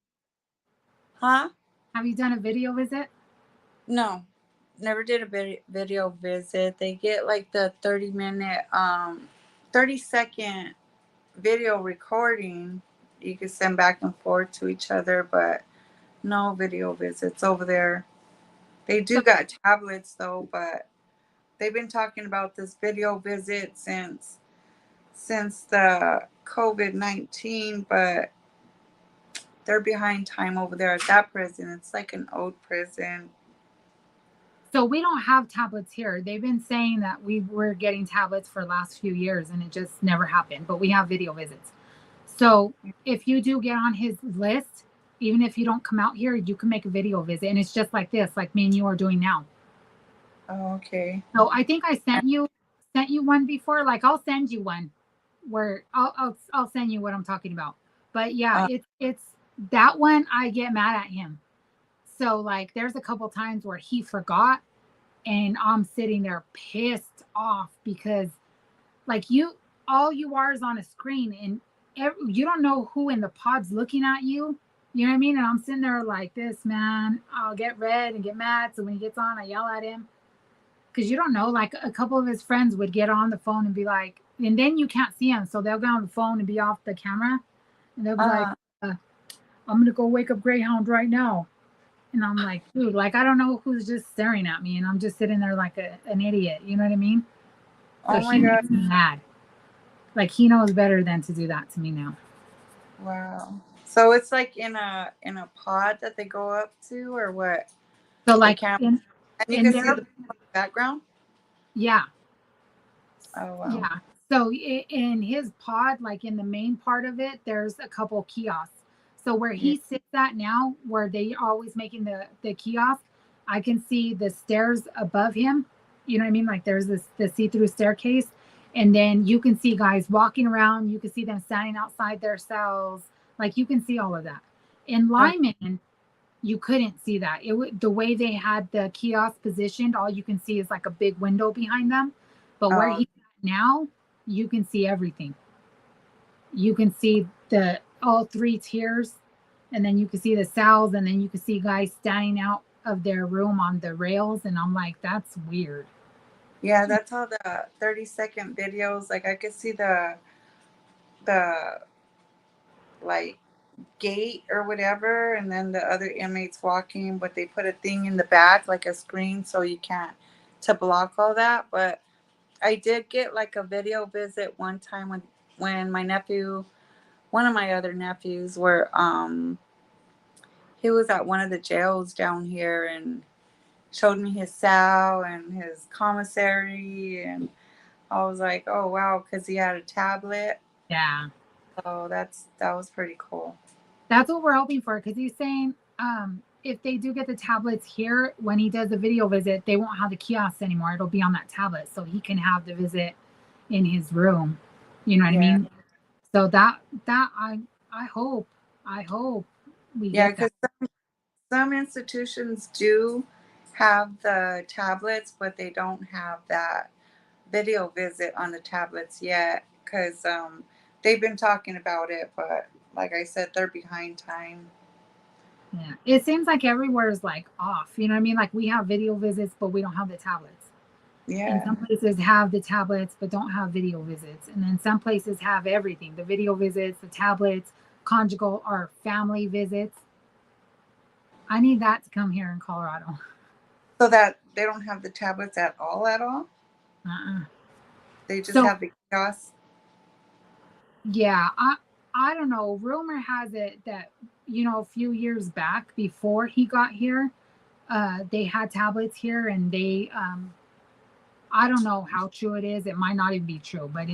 Huh? Have you done a video visit? No, never did a video visit. They get like the 30-second video recording you can send back and forth to each other, but no video visits over there. They do got tablets though, but they've been talking about this video visit since the COVID-19, but they're behind time over there at that prison. It's like an old prison. So we don't have tablets here. They've been saying that we were getting tablets for the last few years, and it just never happened. But we have video visits. So if you do get on his list, even if you don't come out here, you can make a video visit. And it's just like this, like me and you are doing now. Oh, okay. So I think I sent you one before. Like, I'll send you one where I'll send you what I'm talking about. But yeah, it's that one. I get mad at him. So like, there's a couple times where he forgot, and I'm sitting there pissed off because like all you are is on a screen, and you don't know who in the pod's looking at you. You know what I mean? And I'm sitting there like this, man. I'll get red and get mad. So when he gets on, I yell at him. Because you don't know, like a couple of his friends would get on the phone and be like, and then you can't see him. So they'll get on the phone and be off the camera. And they'll be like, I'm going to go wake up Greyhound right now. And I'm like, dude, like, I don't know who's just staring at me. And I'm just sitting there like an idiot. You know what I mean? So oh my God. Makes me mad. Like, he knows better than to do that to me now. Wow. So it's like in a pod that they go up to, or what? So like, and you can see the background? Yeah. Oh, wow. Yeah. So in his pod, like in the main part of it, there's a couple kiosks. So where he sits at now, where they are always making the kiosk, I can see the stairs above him. You know what I mean? Like there's the see-through staircase. And then you can see guys walking around. You can see them standing outside their cells. Like you can see all of that. In Lyman, you couldn't see that. The way they had the kiosk positioned, all you can see is like a big window behind them. But where he's at now, you can see everything. You can see all 3 tiers, and then you can see the cells, and then you can see guys standing out of their room on the rails. And I'm like, that's weird. Yeah, that's how the 30-second videos, like I could see the like gate or whatever, and then the other inmates walking, but they put a thing in the back, like a screen, so you can't to block all that. But I did get like a video visit one time when my nephew, one of my other nephews, were he was at one of the jails down here and showed me his cell and his commissary, and I was like, oh wow, because he had a tablet. Yeah. So that was pretty cool. That's what we're hoping for, because he's saying if they do get the tablets here, when he does the video visit, they won't have the kiosks anymore. It'll be on that tablet, so he can have the visit in his room. You know what I Yeah. mean? So that I hope we Yeah, get that. because some institutions do have the tablets, but they don't have that video visit on the tablets yet because they've been talking about it, but like I said, they're behind time. Yeah, it seems like everywhere is like off. You know what I mean? Like we have video visits, but we don't have the tablets. And Yeah. some places have the tablets, but don't have video visits. And then some places have everything: the video visits, the tablets, conjugal or family visits. I need that to come here in Colorado. So that they don't have the tablets at all, at all. Uh-uh. They just So have the kiosks. yeah, I don't know. Rumor has it that a few years back before he got here, they had tablets here, and they I don't know how true it is. It might not even be true, but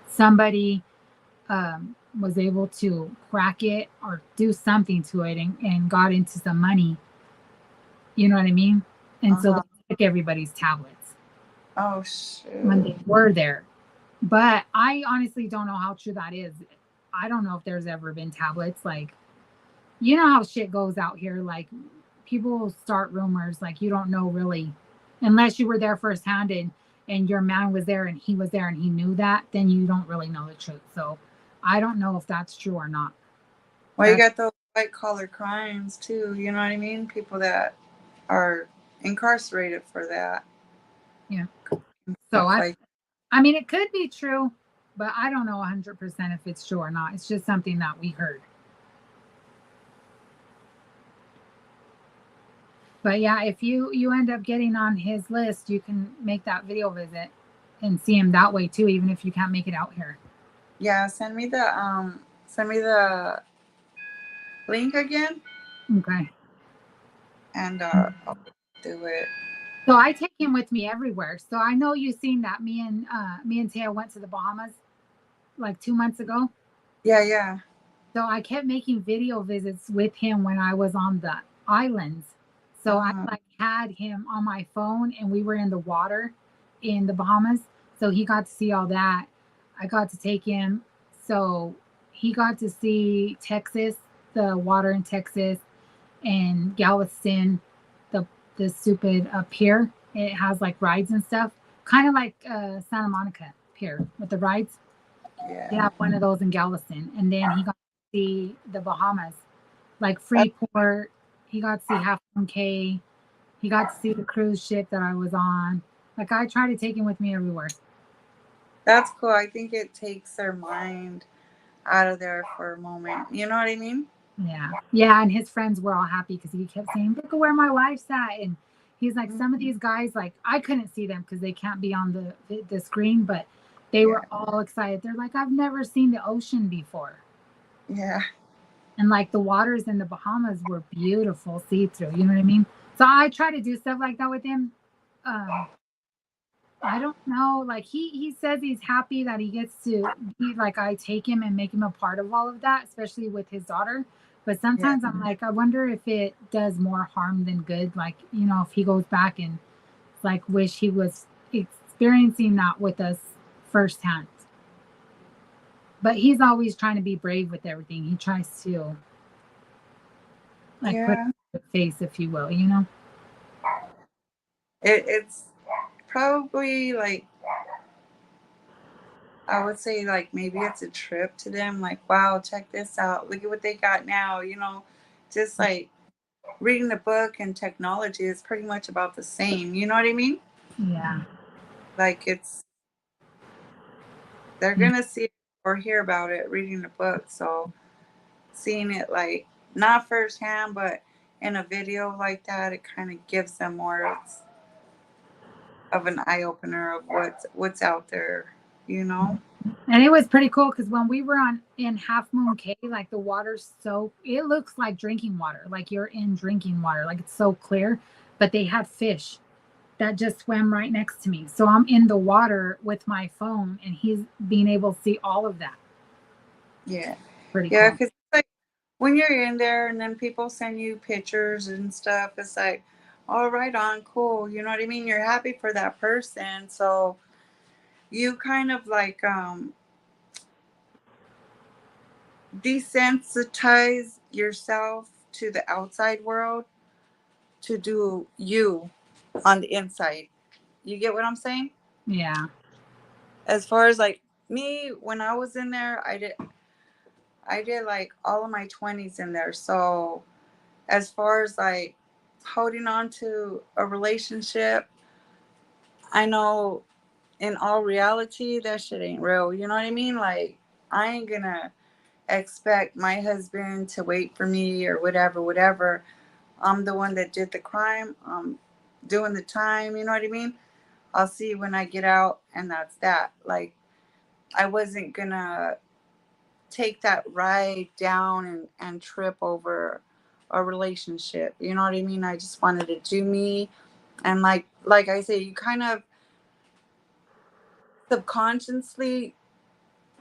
somebody was able to crack it or do something to it, and got into some money. You know what I mean? And so they Uh-huh. took everybody's tablets Oh when shoot. they were there. But I honestly don't know how true that is. I don't know if there's ever been tablets. Like, you know how shit goes out here. Like, people start rumors. Like, you don't know really, unless you were there firsthand, and your man was there and he was there and he knew that, then you don't really know the truth. So I don't know if that's true or not. Well, you That's got those white collar crimes too. You know what I mean? People that are incarcerated for that. yeah. So Stuff like I mean, it could be true, but I don't know 100% if it's true or not. It's just something that we heard. But yeah, if you end up getting on his list, you can make that video visit and see him that way too, even if you can't make it out here. yeah. Send me the link again, Okay. and I'll do it. So I take him with me everywhere. So I know you've seen that me and Taya went to the Bahamas like 2 months ago. Yeah, yeah. So I kept making video visits with him when I was on the islands. So I Uh-huh. like had him on my phone, and we were in the water in the Bahamas. So he got to see all that. I got to take him. So he got to see Texas, the water in Texas, and Galveston, the stupid pier. It has like rides and stuff, kind of like Santa Monica Pier with the rides. They Yeah. have one of those in Galveston, and then he got to see the Bahamas, like That, Freeport. He got to see Half Moon Cay. He got to see the cruise ship that I was on. Like I try to take him with me everywhere. that's cool. I think it takes their mind out of there for a moment. You know what I mean? Yeah, yeah, and his friends were all happy because he kept saying, "Look at where my wife's at," and he's like, Mhm. "Some of these guys, like I couldn't see them because they can't be on the screen, but they Yeah. were all excited. They're like, I've never seen the ocean before." Yeah. And like the waters in the Bahamas were beautiful, see through. You know what I mean? So I try to do stuff like that with him. Um, I don't know. Like he says he's happy that he gets to be like I take him and make him a part of all of that, especially with his daughter. But Yeah. sometimes I'm like, I wonder if it does more harm than good. Like, if he goes back and like wish he was experiencing that with us firsthand. But he's always trying to be brave with everything. He tries to like put Yeah. a face, if you will. It's probably like, I would say like maybe it's a trip to them. Like, wow, check this out. Look at what they got now. Just like reading the book and technology is pretty much about the same. You know what I mean? Yeah. Like they're gonna see it or hear about it reading the book. So seeing it like not firsthand, but in a video like that, it kind of gives them more of an eye opener of what's out there, you know. And it was pretty cool because when we were on in Half Moon Cay, like the water's so it looks like drinking water, like you're in drinking water, like it's so clear. But they had fish that just swam right next to me, so I'm in the water with my phone, and he's being able to see all of that. Yeah, Pretty yeah, cool. because like when you're in there and then people send you pictures and stuff, it's like, all right, on, cool. You know what I mean? You're happy for that person, so you kind of like desensitize yourself to the outside world to do you on the inside. You get what I'm saying? Yeah, As far as like me, when I was in there, I did like all of my 20s in there. So as far as like holding on to a relationship, I know in all reality that shit ain't real. You know what I mean? Like I ain't gonna expect my husband to wait for me or whatever, whatever. I'm the one that did the crime. I'm doing the time. You know what I mean? I'll see when I get out, and that's that. Like I wasn't gonna take that ride down and trip over a relationship. You know what I mean? I just wanted to do me, and like I say, you kind of subconsciously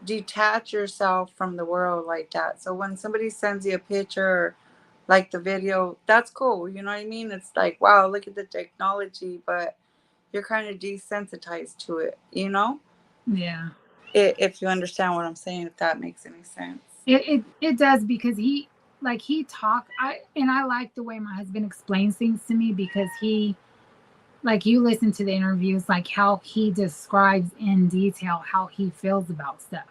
detach yourself from the world like that. So when somebody sends you a picture, like the video, that's cool. You know what I mean? It's like, wow, look at the technology, but you're kind of desensitized to it, you know? yeah. If you understand what I'm saying, if that makes any sense. It does because he talk I like the way my husband explains things to me because he like you listen to the interviews like how he describes in detail how he feels about stuff.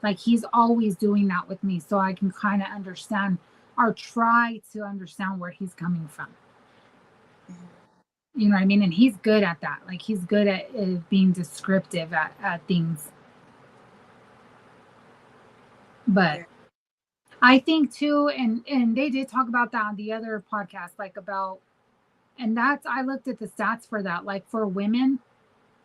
Like he's always doing that with me so I can kind of understand or try to understand where he's coming from. You know what I mean? And he's good at that. Like he's good at being descriptive at things. But Yeah. I think too, and they did talk about that on the other podcast, like about, and that's I looked at the stats for that, like for women,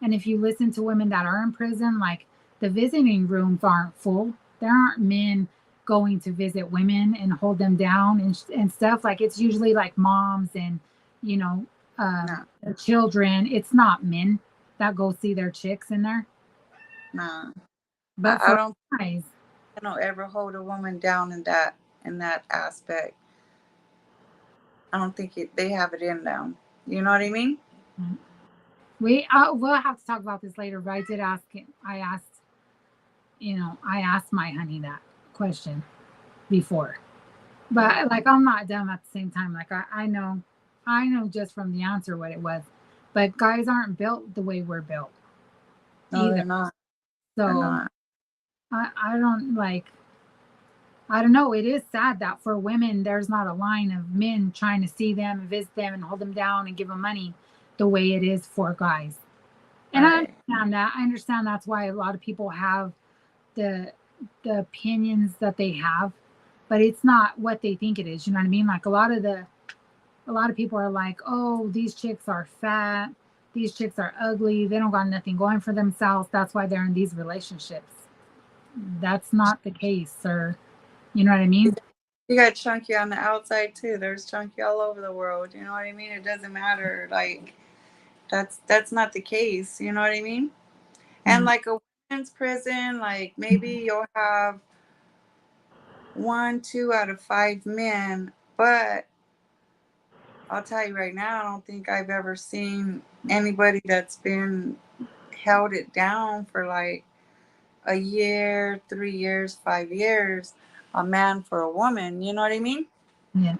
and if you listen to women that are in prison, like the visiting rooms aren't full. There aren't men going to visit women and hold them down and stuff. Like it's usually like moms and you know No, their children. It's not men that go see their chicks in there. no. But I for don't guys, I don't ever hold a woman down in that aspect. I don't think they have it in them. You know what I mean? we'll have to talk about this later. But I did ask him. I asked my honey that question before, but like I'm not dumb at the same time. Like I know just from the answer what it was, but guys aren't built the way we're built No, they're either. not. They're So not. I don't like. I don't know. It is sad that for women, there's not a line of men trying to see them and visit them and hold them down and give them money the way it is for guys. And I Right. understand that. I understand that's why a lot of people have the the opinions that they have, but it's not what they think it is. You know what I mean? Like a lot of people are like, "Oh, these chicks are fat. These chicks are ugly. They don't got nothing going for themselves. That's why they're in these relationships." That's not the case, sir. You know what I mean? You got chunky on the outside too. There's chunky all over the world. You know what I mean? It doesn't matter. Like that's not the case. You know what I mean? And Mm. like a women's prison, like maybe you'll have one, two out of five men, but I'll tell you right now, I don't think I've ever seen anybody that's been held it down for like a year, 3 years, 5 years, a man for a woman. You know what I mean? Yeah.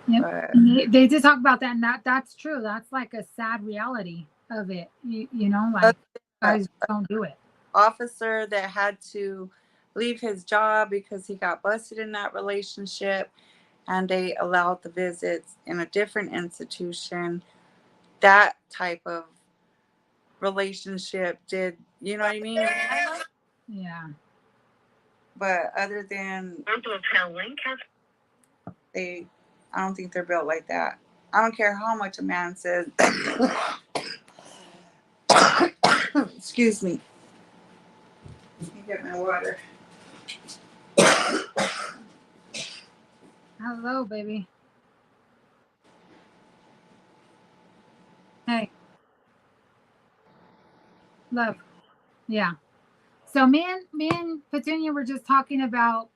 Yep. But And they did talk about that, and that's true. That's like a sad reality of it. You know, like a guys don't do it. officer that had to leave his job because he got busted in that relationship, and they allowed the visits in a different institution. That type of relationship did, you know what I mean? Yeah. But other than they, I don't think they're built like that. I don't care how much a man says. Excuse me. Let me get my water. Hello, baby. Hey, love. Yeah. So me and Petunia were just talking about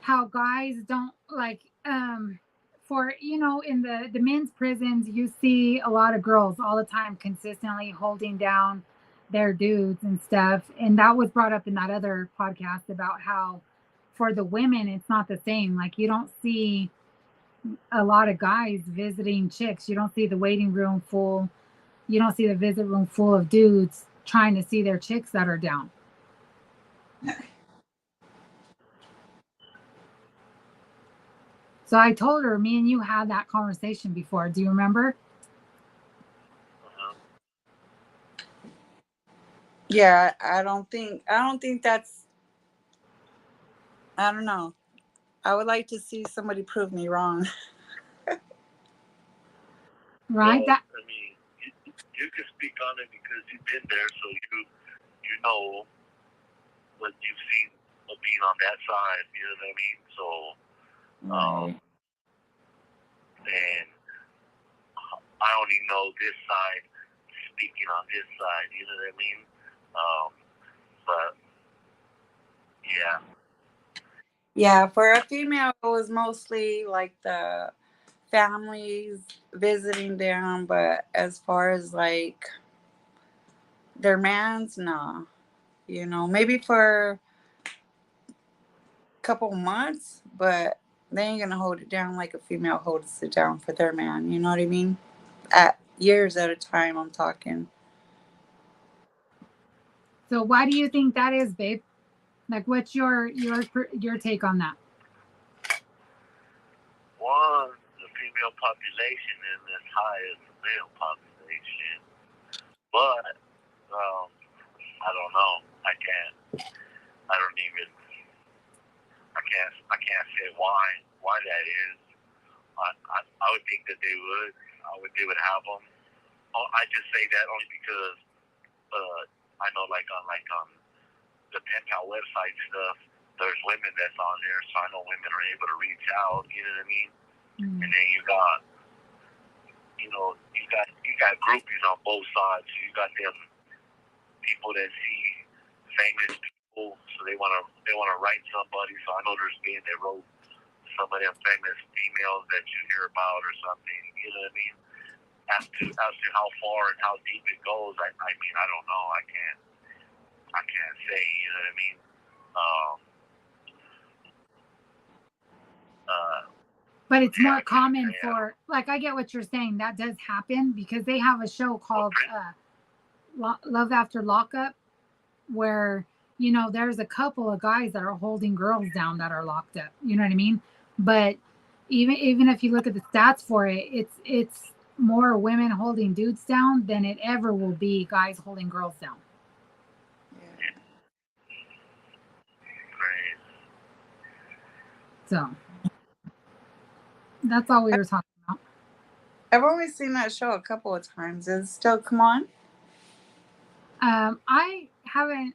how guys don't like for in the men's prisons you see a lot of girls all the time consistently holding down their dudes and stuff, and that was brought up in that other podcast about how for the women it's not the same. Like you don't see a lot of guys visiting chicks. You don't see the waiting room full. You don't see the visit room full of dudes trying to see their chicks that are down. So I told her, me and you had that conversation before. Do you remember? Yeah, I don't think that's, I don't know. I would like to see somebody prove me wrong. Right? Well, That I mean, you can speak on it because you've been there, so you know what you've seen of being on that side. You know what I mean? So, and I only know this side, speaking on this side. You know what I mean? But yeah. Yeah, for a female, it was mostly like the families visiting them, but as far as like their mans, nah. You know, maybe for a couple months, but they ain't gonna hold it down like a female holds it down for their man. You know what I mean? At years at a time, I'm talking. So why do you think that is, babe? Like, what's your take on that? One, the female population is as high as the male population, but I don't know. I can't. I don't even. I can't say why that is. I would think that they would. They would have them. Oh, I just say that only because I know like on the pen pal website stuff, there's women that's on there, so I know women are able to reach out. You know what I mean? Mm-hmm. And then you got groupies on both sides. So you got them people that see famous people, so they wanna write somebody. So I know there's men that wrote some of them famous females that you hear about or something. You know what I mean? As to how far and how deep it goes, I mean I don't know. I can't say. You know what I mean? But it's more common for, like, I get what you're saying. That does happen because they have a show called Love After Lockup, where there's a couple of guys that are holding girls down that are locked up. You know what I mean? But even if you look at the stats for it, it's more women holding dudes down than it ever will be guys holding girls down. So that's all we were talking about. I've only seen that show a couple of times. Does it still come on? I haven't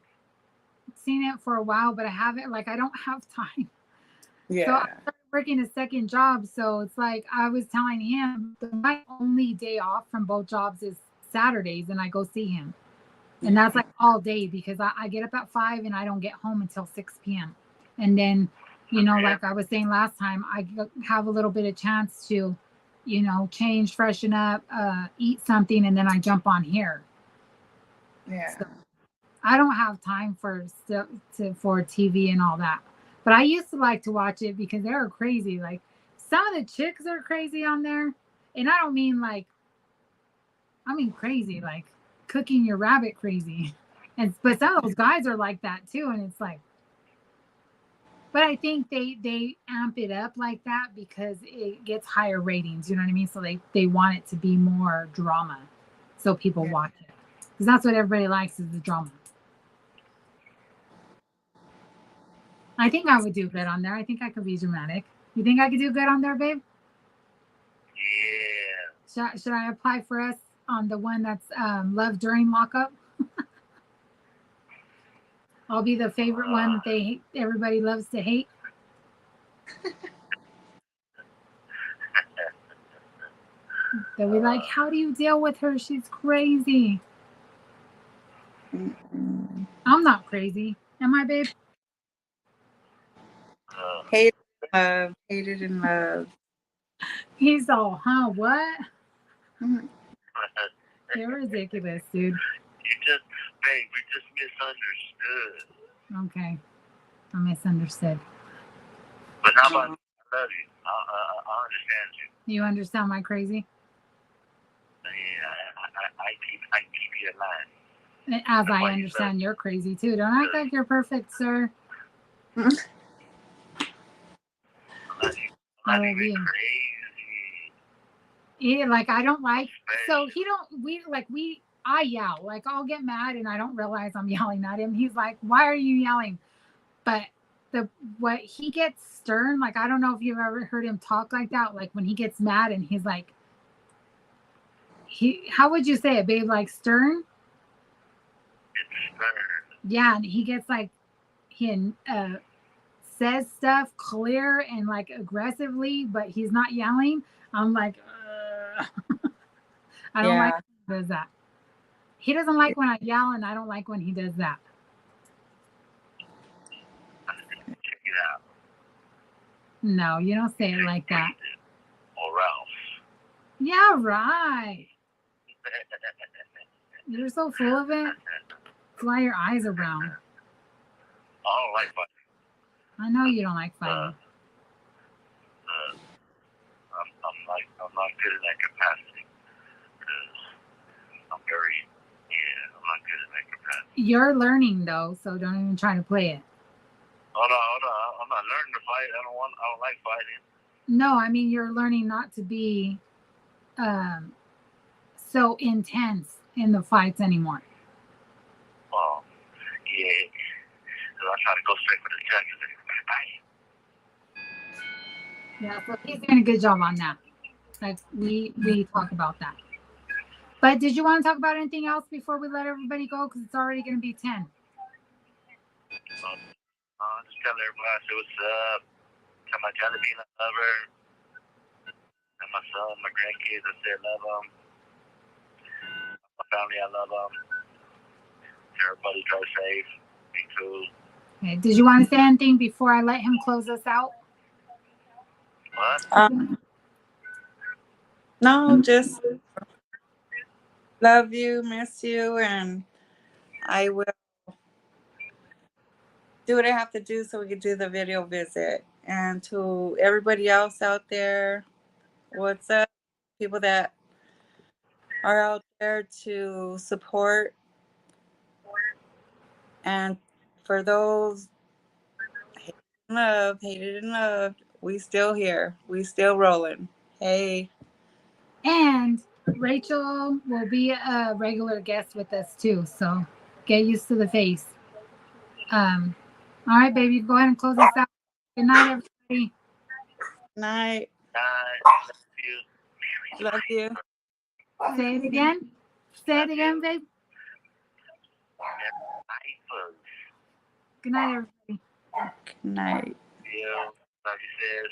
seen it for a while, but I don't have time. Yeah. So I started working a second job, so it's like I was telling him my only day off from both jobs is Saturdays, and I go see him. And that's like all day because I get up at 5 and I don't get home until 6 p.m. And then, like I was saying last time, I have a little bit of chance to, change, freshen up, eat something, and then I jump on here. Yeah. So I don't have time for TV and all that. But I used to like to watch it because they were crazy. Like some of the chicks are crazy on there. And I don't mean crazy, like cooking your rabbit crazy. But some of those guys are like that too. And it's like, but I think they amp it up like that because it gets higher ratings. You know what I mean? So they want it to be more drama. So people watch it. Because that's what everybody likes is the drama. I think I would do good on there. I think I could be dramatic. You think I could do good on there, babe? Yeah. Should I apply for us on the one that's love during lockup? I'll be the favorite one that everybody loves to hate. They'll be like, how do you deal with her? She's crazy. Mm-mm. I'm not crazy. Am I, babe? Hated in love. Hated in love. He's all, huh? What? Mm. You're ridiculous, dude. Babe, we just misunderstood. Okay. I misunderstood. But now I love you. I understand you. You understand my crazy? Yeah, I keep you in line. As I understand, you're crazy too. Don't act like you're perfect, sir. I love you. Crazy. Yeah, like I don't like. So he don't. I yell. Like I'll get mad and I don't realize I'm yelling at him. He's like, "Why are you yelling?" But what he gets stern. Like I don't know if you've ever heard him talk like that. Like when he gets mad and he's like, how would you say it, babe? Like stern? It's stern. Yeah, and he gets like he says stuff clear and like aggressively, but he's not yelling. I'm like, I don't like when he does that. He doesn't like when I yell, and I don't like when he does that. Check it out. No, you don't say it like that. Or else. Yeah, right. You're so full of it. That's why your eyes are brown. I don't like fighting. I know you don't like fighting. I'm not good in that capacity because I'm not good in that capacity. You're learning though, so don't even try to play it. Hold on. I'm not learning to fight. I don't like fighting. No, I mean you're learning not to be so intense in the fights anymore. Well, yeah. Because I try to go straight for the judges and bang. Yeah, so he's doing a good job on that. Like we talk about that. But did you want to talk about anything else before we let everybody go? Because it's already going to be 10. Just tell everybody I say what's up. Tell my jelly bean I love her. And my son, my grandkids, I say I love them. My family, I love them. Everybody drive safe. Be cool. Okay. Did you want to say anything before I let him close us out? What? No, just love you, miss you, and I will do what I have to do so we can do the video visit. And to everybody else out there, what's up? People that are out there to support. And for those hated and loved, we still here. We still rolling. Hey. And Rachel will be a regular guest with us too. So get used to the face. All right, baby, go ahead and close us out. Good night, everybody. Night. Love you. Love you. Say it again. Say it again, babe. Good night, everybody. Good night. Yeah. Like you said.